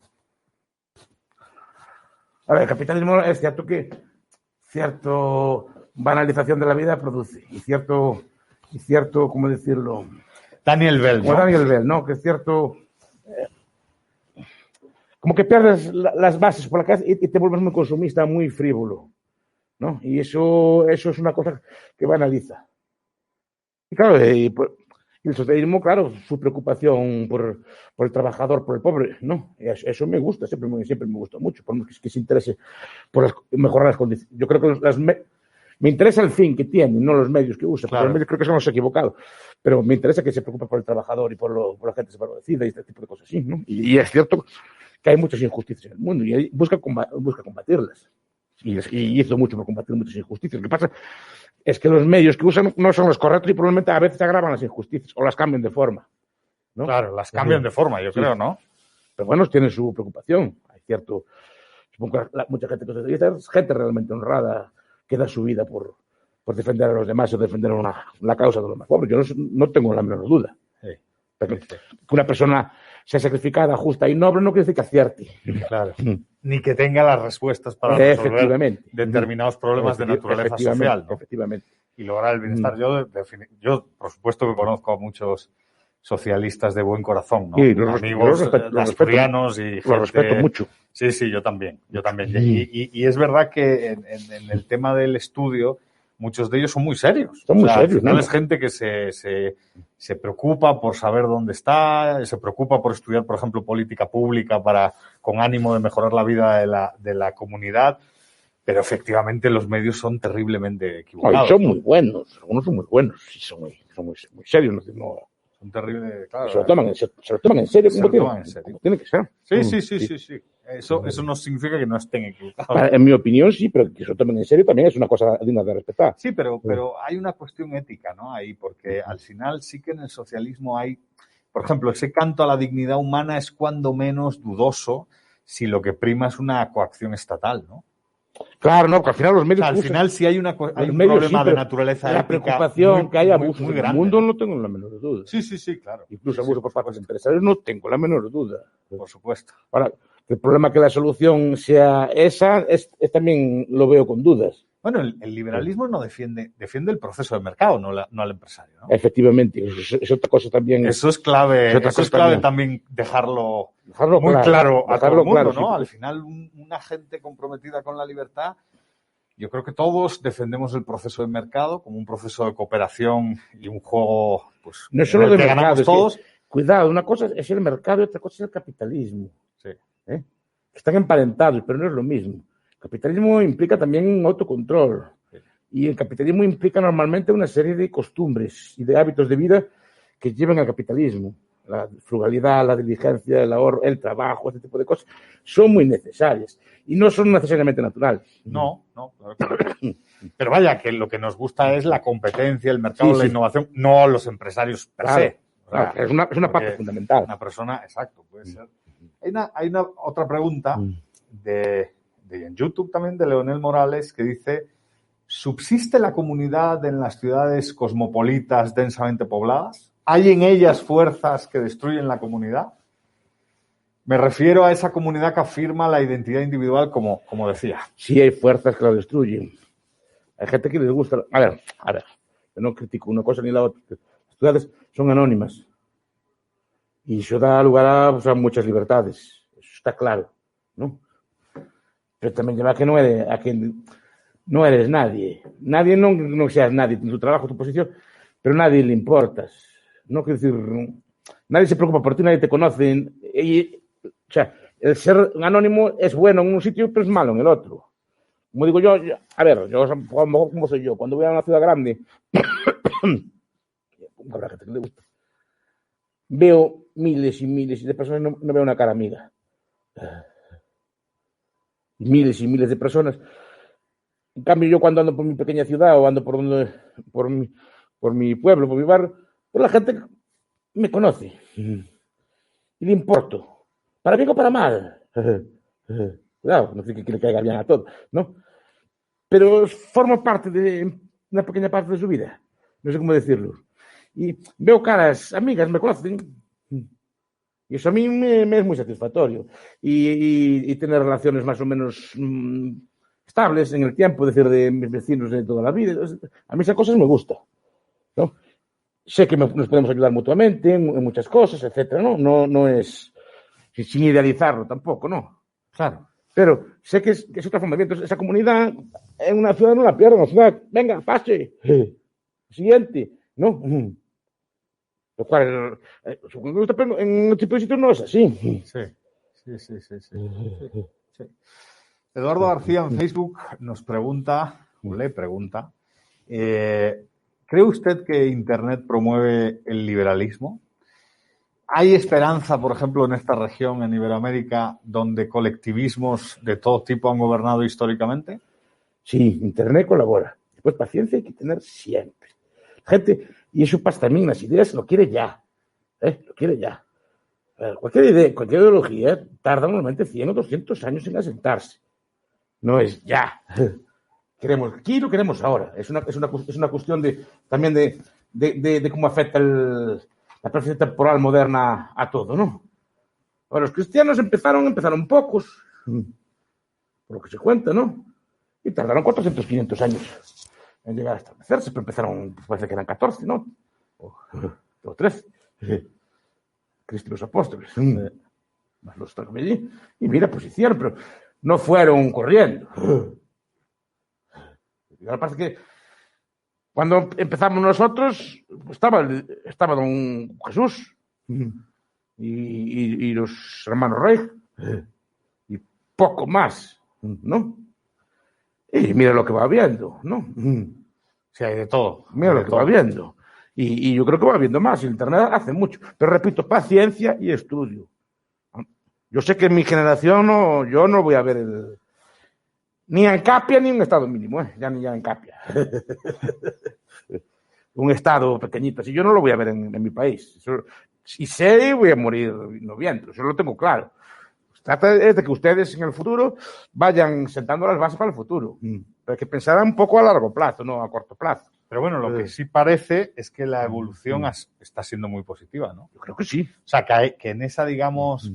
A ver, el capitalismo es cierto que cierto banalización de la vida produce y cierto, ¿cómo decirlo? Daniel Bell, Como ¿no? Daniel Bell, ¿no? Que es cierto, como que pierdes las bases por la cabeza y te vuelves muy consumista, muy frívolo, ¿no? Y eso es una cosa que banaliza. Y claro, y el socialismo, claro, su preocupación por el trabajador, por el pobre, ¿no? Eso me gusta, siempre me gusta mucho, por que se interese por mejorar las condiciones. Yo creo que me interesa el fin que tiene, no los medios que usa, Claro. Porque los medios creo que son los equivocados, pero me interesa que se preocupe por el trabajador y por la gente desfavorecida y este tipo de cosas así, ¿no? Y es cierto que hay muchas injusticias en el mundo y busca combatirlas. Y hizo mucho por combatir muchas injusticias. Lo que pasa es que los medios que usan no son los correctos y probablemente a veces agravan las injusticias o las cambian de forma, ¿no? Claro, las cambian de forma, yo creo, ¿no? Pero bueno, tienen su preocupación. Hay cierto, supongo que mucha gente que es gente realmente honrada que da su vida por defender a los demás o defender la causa de los más pobres. Yo no tengo la menor duda. Sí. Pero que una persona sea sacrificada, justa y noble no quiere decir que acierte. Claro. Ni que tenga las respuestas para resolver determinados problemas de naturaleza social, ¿no? Efectivamente. Y lograr el bienestar. Yo, por supuesto, que conozco a muchos socialistas de buen corazón, ¿no? Sí, amigos asturianos y gente... Los respeto mucho. Sí, yo también. Y es verdad que en el tema del estudio, muchos de ellos son muy serios. Son muy serios, ¿no? Es gente que se preocupa por saber dónde está, se preocupa por estudiar, por ejemplo, política pública con ánimo de mejorar la vida de la comunidad, pero efectivamente los medios son terriblemente equivocados. Son muy buenos, algunos son muy buenos, sí, son muy serios. No, son terribles, claro. Se lo toman en serio, como tiene que ser. Sí. Eso no significa que no estén equivocados. En mi opinión, sí, pero que se lo tomen en serio también es una cosa digna de respetar. Sí, pero hay una cuestión ética, ¿no? Ahí, porque al final sí que en el socialismo hay, por ejemplo, ese canto a la dignidad humana es cuando menos dudoso si lo que prima es una coacción estatal, ¿no? Claro, no, porque al final los medios... al final sí hay un problema de naturaleza ética. La preocupación que hay abusos muy en el grande, mundo ¿no? no tengo la menor duda. Sí, claro. Incluso abuso por parte de empresarios no tengo la menor duda. Por supuesto. Ahora, el problema que la solución sea esa es también lo veo con dudas. Bueno, el liberalismo no defiende el proceso de mercado, no al empresario, ¿no? Efectivamente, es otra cosa también. Eso es clave, también dejarlo muy claro a todo el mundo, ¿no? Sí. Al final, una gente comprometida con la libertad, yo creo que todos defendemos el proceso de mercado como un proceso de cooperación y un juego, pues, no solo de mercado, ganamos todos. Cuidado, una cosa es el mercado y otra cosa es el capitalismo. Sí. Están emparentados, pero no es lo mismo. El capitalismo implica también un autocontrol. Sí. Y el capitalismo implica normalmente una serie de costumbres y de hábitos de vida que llevan al capitalismo. La frugalidad, la diligencia, el ahorro, el trabajo, este tipo de cosas, son muy necesarias. Y no son necesariamente naturales. No, claro que no. Pero vaya, que lo que nos gusta es la competencia, el mercado, la innovación, no los empresarios per se. Claro, es una parte fundamental. Una persona, exacto, puede ser. Hay una otra pregunta en YouTube también de Leonel Morales que dice: ¿subsiste la comunidad en las ciudades cosmopolitas densamente pobladas? ¿Hay en ellas fuerzas que destruyen la comunidad? Me refiero a esa comunidad que afirma la identidad individual, como decía. Sí, hay fuerzas que la destruyen. Hay gente que les gusta... A ver, yo no critico una cosa ni la otra. Las ciudades son anónimas. Y eso da lugar a muchas libertades. Eso está claro, ¿no? Pero también lleva a que no eres nadie. Nadie no seas nadie en tu trabajo, tu posición, pero nadie le importas. No quiero decir... Nadie se preocupa por ti, nadie te conoce. O sea, el ser anónimo es bueno en un sitio, pero es malo en el otro. Como digo yo, ¿cómo soy yo? Cuando voy a una ciudad grande, habrá gente que le gusta. Veo miles y miles de personas, no veo una cara amiga. Miles y miles de personas. En cambio, yo cuando ando por mi pequeña ciudad o ando por mi pueblo, por mi barrio, pues la gente me conoce. Y le importo. ¿Para bien o para mal? Cuidado, no sé que le caiga bien a todo, ¿no? Pero formo parte de una pequeña parte de su vida. No sé cómo decirlo. Y veo caras amigas, me conocen. Y eso a mí me es muy satisfactorio. Y tener relaciones más o menos estables en el tiempo, es decir, de mis vecinos de toda la vida. A mí esas cosas me gustan, ¿no? Sé que nos podemos ayudar mutuamente en muchas cosas, etcétera, ¿no? No es sin idealizarlo tampoco, ¿no? Claro. Pero sé que es otra forma. Entonces, esa comunidad en una ciudad no la pierdan. Una ciudad, venga, pase. Siguiente, ¿no? Lo cual, en un tipo de sitio no es así. Sí. Eduardo García en Facebook nos pregunta, o le pregunta, ¿cree usted que Internet promueve el liberalismo? ¿Hay esperanza, por ejemplo, en esta región, en Iberoamérica, donde colectivismos de todo tipo han gobernado históricamente? Sí, Internet colabora. Después, paciencia hay que tener siempre. Gente, y eso pasa también, las ideas lo quiere ya. Lo quiere ya. Cualquier idea, cualquier ideología tarda normalmente 100 o 200 años en asentarse. No es ya. Queremos aquí, lo queremos ahora. Es una cuestión también de cómo afecta la percepción temporal moderna a todo, ¿no? Ahora, los cristianos empezaron pocos, por lo que se cuenta, ¿no? Y tardaron 400, 500 años en llegar a establecerse, pero empezaron, parece que eran 14, ¿no? O 13. Cristo y los apóstoles. Más los estaban allí. Y mira, pues hicieron, pero no fueron corriendo. Y ahora parece que cuando empezamos nosotros, estaba don Jesús y los hermanos Reich y poco más, ¿no? Y mira lo que va viendo, ¿no? Sí, hay de todo. Mira lo que va viendo. Y yo creo que va viendo más. Internet hace mucho. Pero repito, paciencia y estudio. Yo sé que en mi generación yo no voy a ver ni en Capia ni en estado mínimo, ya ni en Capia. Un estado pequeñito así, yo no lo voy a ver en mi país. Si sé, voy a morir no viento, eso lo tengo claro. Trata de que ustedes en el futuro vayan sentando las bases para el futuro. Pero hay que pensar un poco a largo plazo, no a corto plazo. Pero bueno, lo que sí parece es que la evolución está siendo muy positiva, ¿no? Yo creo que sí. O sea, que en esa, digamos,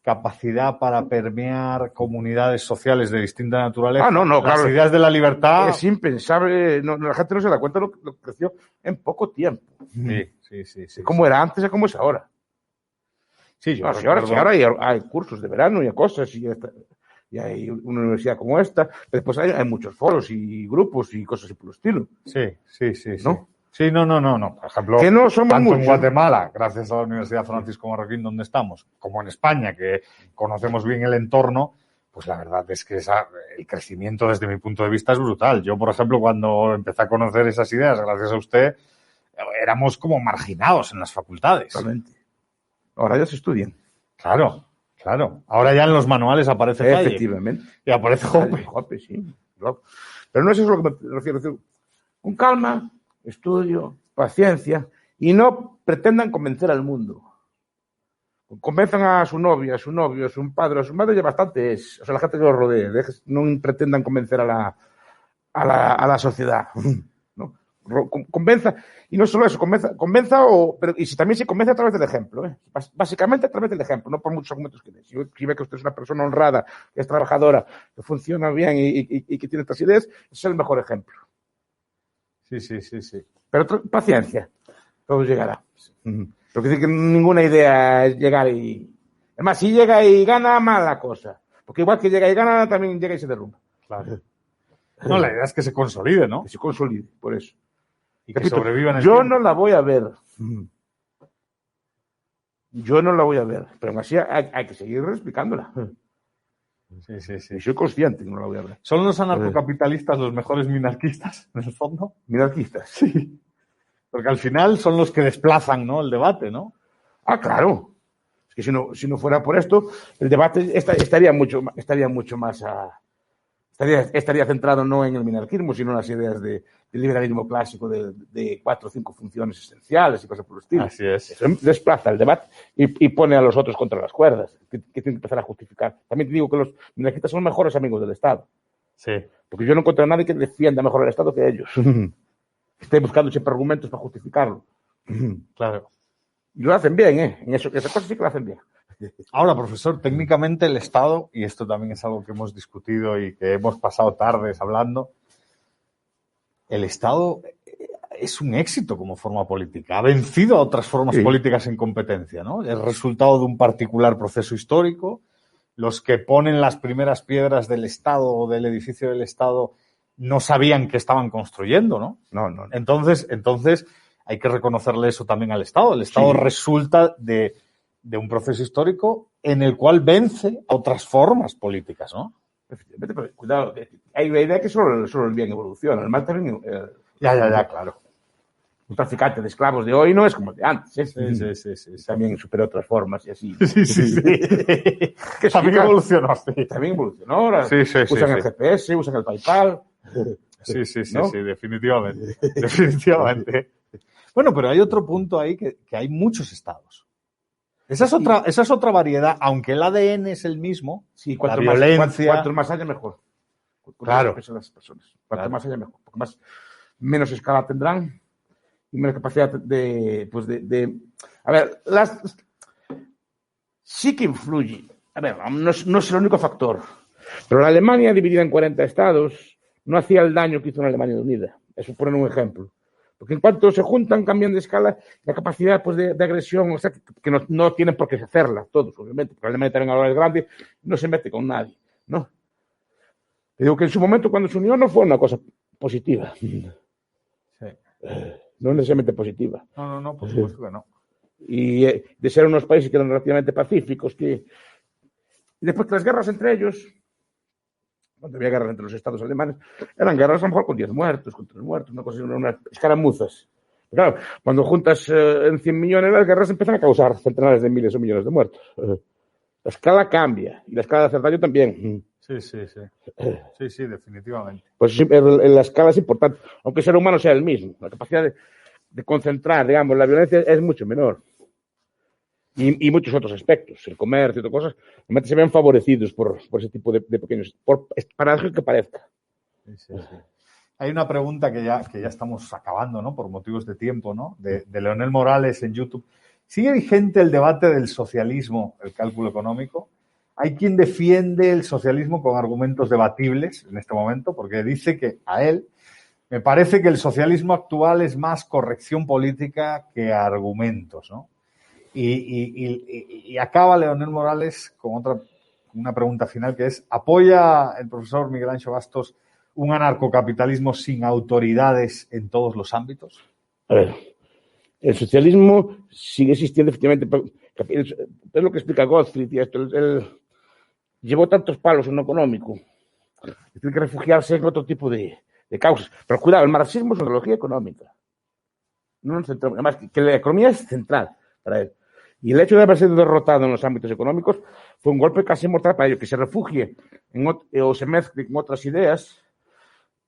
capacidad para permear comunidades sociales de distinta naturaleza, claro. las ideas de la libertad... Es impensable, la gente no se da cuenta de lo que creció en poco tiempo. Sí. Cómo era antes y cómo es ahora. Sí, yo ahora hay cursos de verano y hay cosas, y hay una universidad como esta, pero después hay muchos foros y grupos y cosas así por el estilo. Sí. ¿No? Sí, no. Por ejemplo, que no somos tanto muchos. En Guatemala, gracias a la Universidad Francisco Marroquín, donde estamos, como en España, que conocemos bien el entorno, pues la verdad es que el crecimiento desde mi punto de vista es brutal. Yo, por ejemplo, cuando empecé a conocer esas ideas, gracias a usted, éramos como marginados en las facultades. Totalmente. Ahora ya se estudian. Claro. Ahora ya en los manuales aparece Calle. Efectivamente. Y aparece Jope, sí. Claro. Pero no es eso a lo que me refiero. Con calma, estudio, paciencia, y no pretendan convencer al mundo. Convenzan a su novia, a su novio, a su padre, a su madre, ya bastante es. O sea, la gente que los rodee. No pretendan convencer a la sociedad. ¿No? Convenza, y no solo eso, convenza pero y si también se convence a través del ejemplo, básicamente a través del ejemplo, no por muchos argumentos que dé. Si ve que usted es una persona honrada, que es trabajadora, que funciona bien y que tiene estas ideas, es el mejor ejemplo. Sí. Pero paciencia, todo llegará. Porque decir que ninguna idea es llegar y... Además, si llega y gana, mala cosa. Porque igual que llega y gana, también llega y se derrumba. Claro. No, la idea es que se consolide, ¿no? Que se consolide, por eso. Y que sobreviva en el tiempo. tiempo. No la voy a ver. Yo no la voy a ver. Pero aún así hay que seguir explicándola. Sí. Y soy consciente que no la voy a ver. ¿Son los anarcocapitalistas los mejores minarquistas, en el fondo? ¿Minarquistas? Sí. Porque al final son los que desplazan, ¿no?, el debate, ¿no? Claro. Es que si no fuera por esto, el debate estaría mucho más estaría centrado no en el minarquismo, sino en las ideas del liberalismo clásico de 4 o 5 funciones esenciales y cosas por el estilo. Así es. Eso desplaza el debate y pone a los otros contra las cuerdas, que tienen que empezar a justificar. También te digo que los minarquistas son los mejores amigos del Estado. Sí. Porque yo no encuentro a nadie que defienda mejor al Estado que ellos. Esté buscando siempre argumentos para justificarlo. Claro. Y lo hacen bien, en eso, esa cosa sí que lo hacen bien. Ahora, profesor, técnicamente el Estado, y esto también es algo que hemos discutido y que hemos pasado tardes hablando, el Estado es un éxito como forma política. Ha vencido a otras formas políticas en competencia, ¿no? Es resultado de un particular proceso histórico. Los que ponen las primeras piedras del Estado o del edificio del Estado no sabían que estaban construyendo, ¿no? No. Entonces hay que reconocerle eso también al Estado. El Estado resulta de un proceso histórico en el cual vence a otras formas políticas, ¿no? Efectivamente, pero cuidado, hay la idea que solo el bien evoluciona, el mal también. Ya, claro. Un traficante de esclavos de hoy no es como el de antes, ¿eh? Sí. También superó otras formas y así. Sí. Que también evolucionó, sí. También evolucionó. Ahora usan el GPS, usan el PayPal. Sí, ¿no? definitivamente. Definitivamente. Bueno, pero hay otro punto ahí que hay muchos estados. Esa es otra variedad, aunque el ADN es el mismo. Sí, la violencia. Cuanto más haya, mejor. Claro. Las personas. Cuanto más haya, mejor. Porque menos escala tendrán y menos capacidad de a ver, sí que influye. A ver, no es el único factor. Pero la Alemania dividida en 40 estados no hacía el daño que hizo una Alemania unida. Eso por un ejemplo. Porque en cuanto se juntan, cambian de escala, la capacidad pues, de agresión, o sea, que no tienen por qué hacerla, todos, obviamente, porque Alemania también ahora es grande, no se mete con nadie, ¿no? Te digo que en su momento, cuando se unió, no fue una cosa positiva. Sí. No necesariamente positiva. No, por supuesto que no. Y de ser unos países que eran relativamente pacíficos, y después que las guerras entre ellos, cuando había guerras entre los estados alemanes, eran guerras a lo mejor con 10 muertos, con 3 muertos, una cosa, unas escaramuzas. Pero claro, cuando juntas en 100 millones, las guerras empiezan a causar centenares de miles o millones de muertos. La escala cambia, y la escala de hacer daño también. Sí, definitivamente. Pues la escala es importante, aunque el ser humano sea el mismo. La capacidad de concentrar, digamos, la violencia es mucho menor. Y muchos otros aspectos, el comercio y otras cosas, realmente se ven favorecidos por ese tipo de pequeños, para que parezca. Sí. Hay una pregunta que ya estamos acabando, ¿no? Por motivos de tiempo, ¿no? De Leonel Morales en YouTube. ¿Sigue vigente el debate del socialismo, el cálculo económico? Hay quien defiende el socialismo con argumentos debatibles en este momento, porque dice que a él me parece que el socialismo actual es más corrección política que argumentos, ¿no? Y acaba Leonel Morales con una pregunta final que es: ¿apoya el profesor Miguel Ancho Bastos un anarcocapitalismo sin autoridades en todos los ámbitos? A ver, el socialismo sigue existiendo efectivamente. Es lo que explica Gottfried y esto. Él llevó tantos palos en lo económico. Tiene que refugiarse en otro tipo de causas. Pero cuidado, el marxismo es una ideología económica. Además, que la economía es central para él. Y el hecho de haber sido derrotado en los ámbitos económicos fue un golpe casi mortal para ello. Que se refugie o se mezcle con otras ideas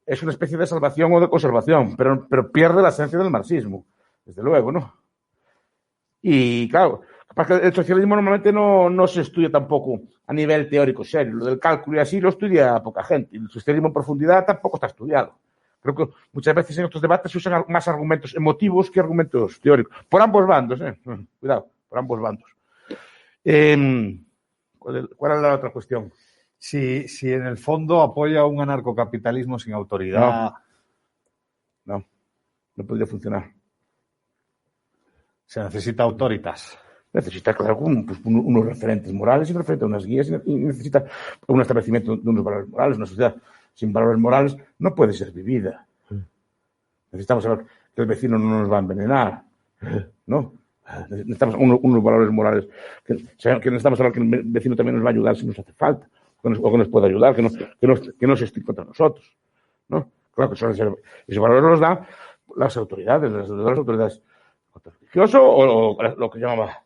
es una especie de salvación o de conservación, pero pierde la esencia del marxismo, desde luego, ¿no? Y claro, el socialismo normalmente no se estudia tampoco a nivel teórico serio. Lo del cálculo y así lo estudia poca gente. El socialismo en profundidad tampoco está estudiado. Creo que muchas veces en estos debates se usan más argumentos emotivos que argumentos teóricos. Por ambos bandos, cuidado, por ambos bandos. ¿Cuál era la otra cuestión? Si en el fondo apoya un anarcocapitalismo sin autoridad. No podría funcionar. Se necesita autoritas. Necesita, claro, unos referentes morales y referentes a unas guías y necesita un establecimiento de unos valores morales. Una sociedad sin valores morales no puede ser vivida. Necesitamos saber que el vecino no nos va a envenenar, ¿no? Necesitamos unos valores morales, que necesitamos saber que el vecino también nos va a ayudar si nos hace falta, o que nos puede ayudar, que no se esté contra nosotros, ¿no? Claro que esos valores los dan las autoridades, las autoridades religioso o lo que llamaba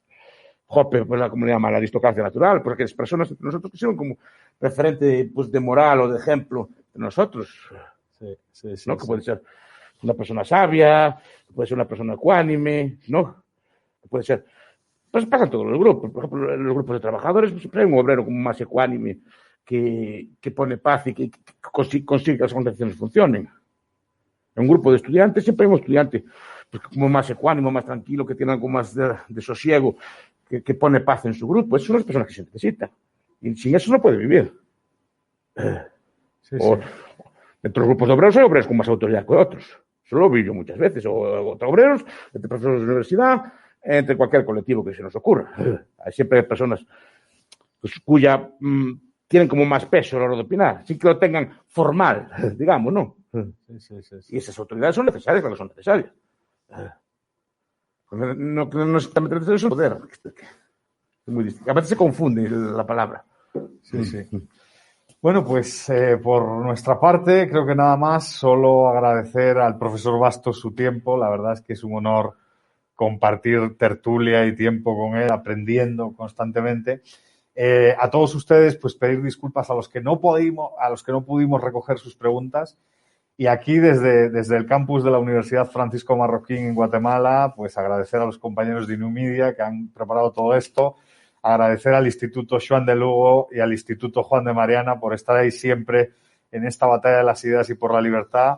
Hoppe, pues como le llama la aristocracia natural, porque es personas entre nosotros que sirven como referente pues, de moral o de ejemplo de nosotros, ¿no? Que puede ser una persona sabia, puede ser una persona ecuánime, ¿no? Puede ser, pues pasa en todos los grupos, por ejemplo, en los grupos de trabajadores pues, siempre hay un obrero como más ecuánime que pone paz y que consigue que las organizaciones funcionen. En un grupo de estudiantes siempre hay un estudiante pues, como más ecuánimo, más tranquilo, que tiene algo más de sosiego, que pone paz en su grupo. Esas son las personas que se necesitan. Y sin eso no puede vivir. Sí, O, sí. entre los grupos de obreros hay obreros con más autoridad que otros. Eso lo vi yo muchas veces. O entre obreros, entre profesores de universidad, entre cualquier colectivo que se nos ocurra. Hay siempre personas pues, cuya tienen como más peso a la hora de opinar, sin que lo tengan formal, digamos, ¿no? Sí, sí, sí, sí. Y esas autoridades son necesarias cuando son necesarias. No es también necesario el poder. Es muy distinto. A veces se confunde la palabra. Sí, sí. Bueno, pues por nuestra parte, creo que nada más, solo agradecer al profesor Bastos su tiempo. La verdad es que es un honor compartir tertulia y tiempo con él, aprendiendo constantemente. A todos ustedes, pues pedir disculpas a los que no pudimos recoger sus preguntas. Y aquí, desde el campus de la Universidad Francisco Marroquín en Guatemala, pues agradecer a los compañeros de Inumedia que han preparado todo esto. Agradecer al Instituto Joan de Lugo y al Instituto Juan de Mariana por estar ahí siempre en esta batalla de las ideas y por la libertad.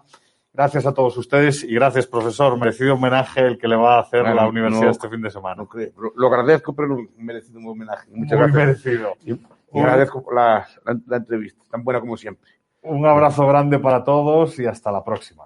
Gracias a todos ustedes y gracias, profesor. Merecido homenaje el que le va a hacer la universidad este fin de semana. No creo. Lo agradezco, pero no merecido un homenaje. Muchas Muy gracias. merecido. Y agradezco la entrevista, tan buena como siempre. Un abrazo grande para todos y hasta la próxima.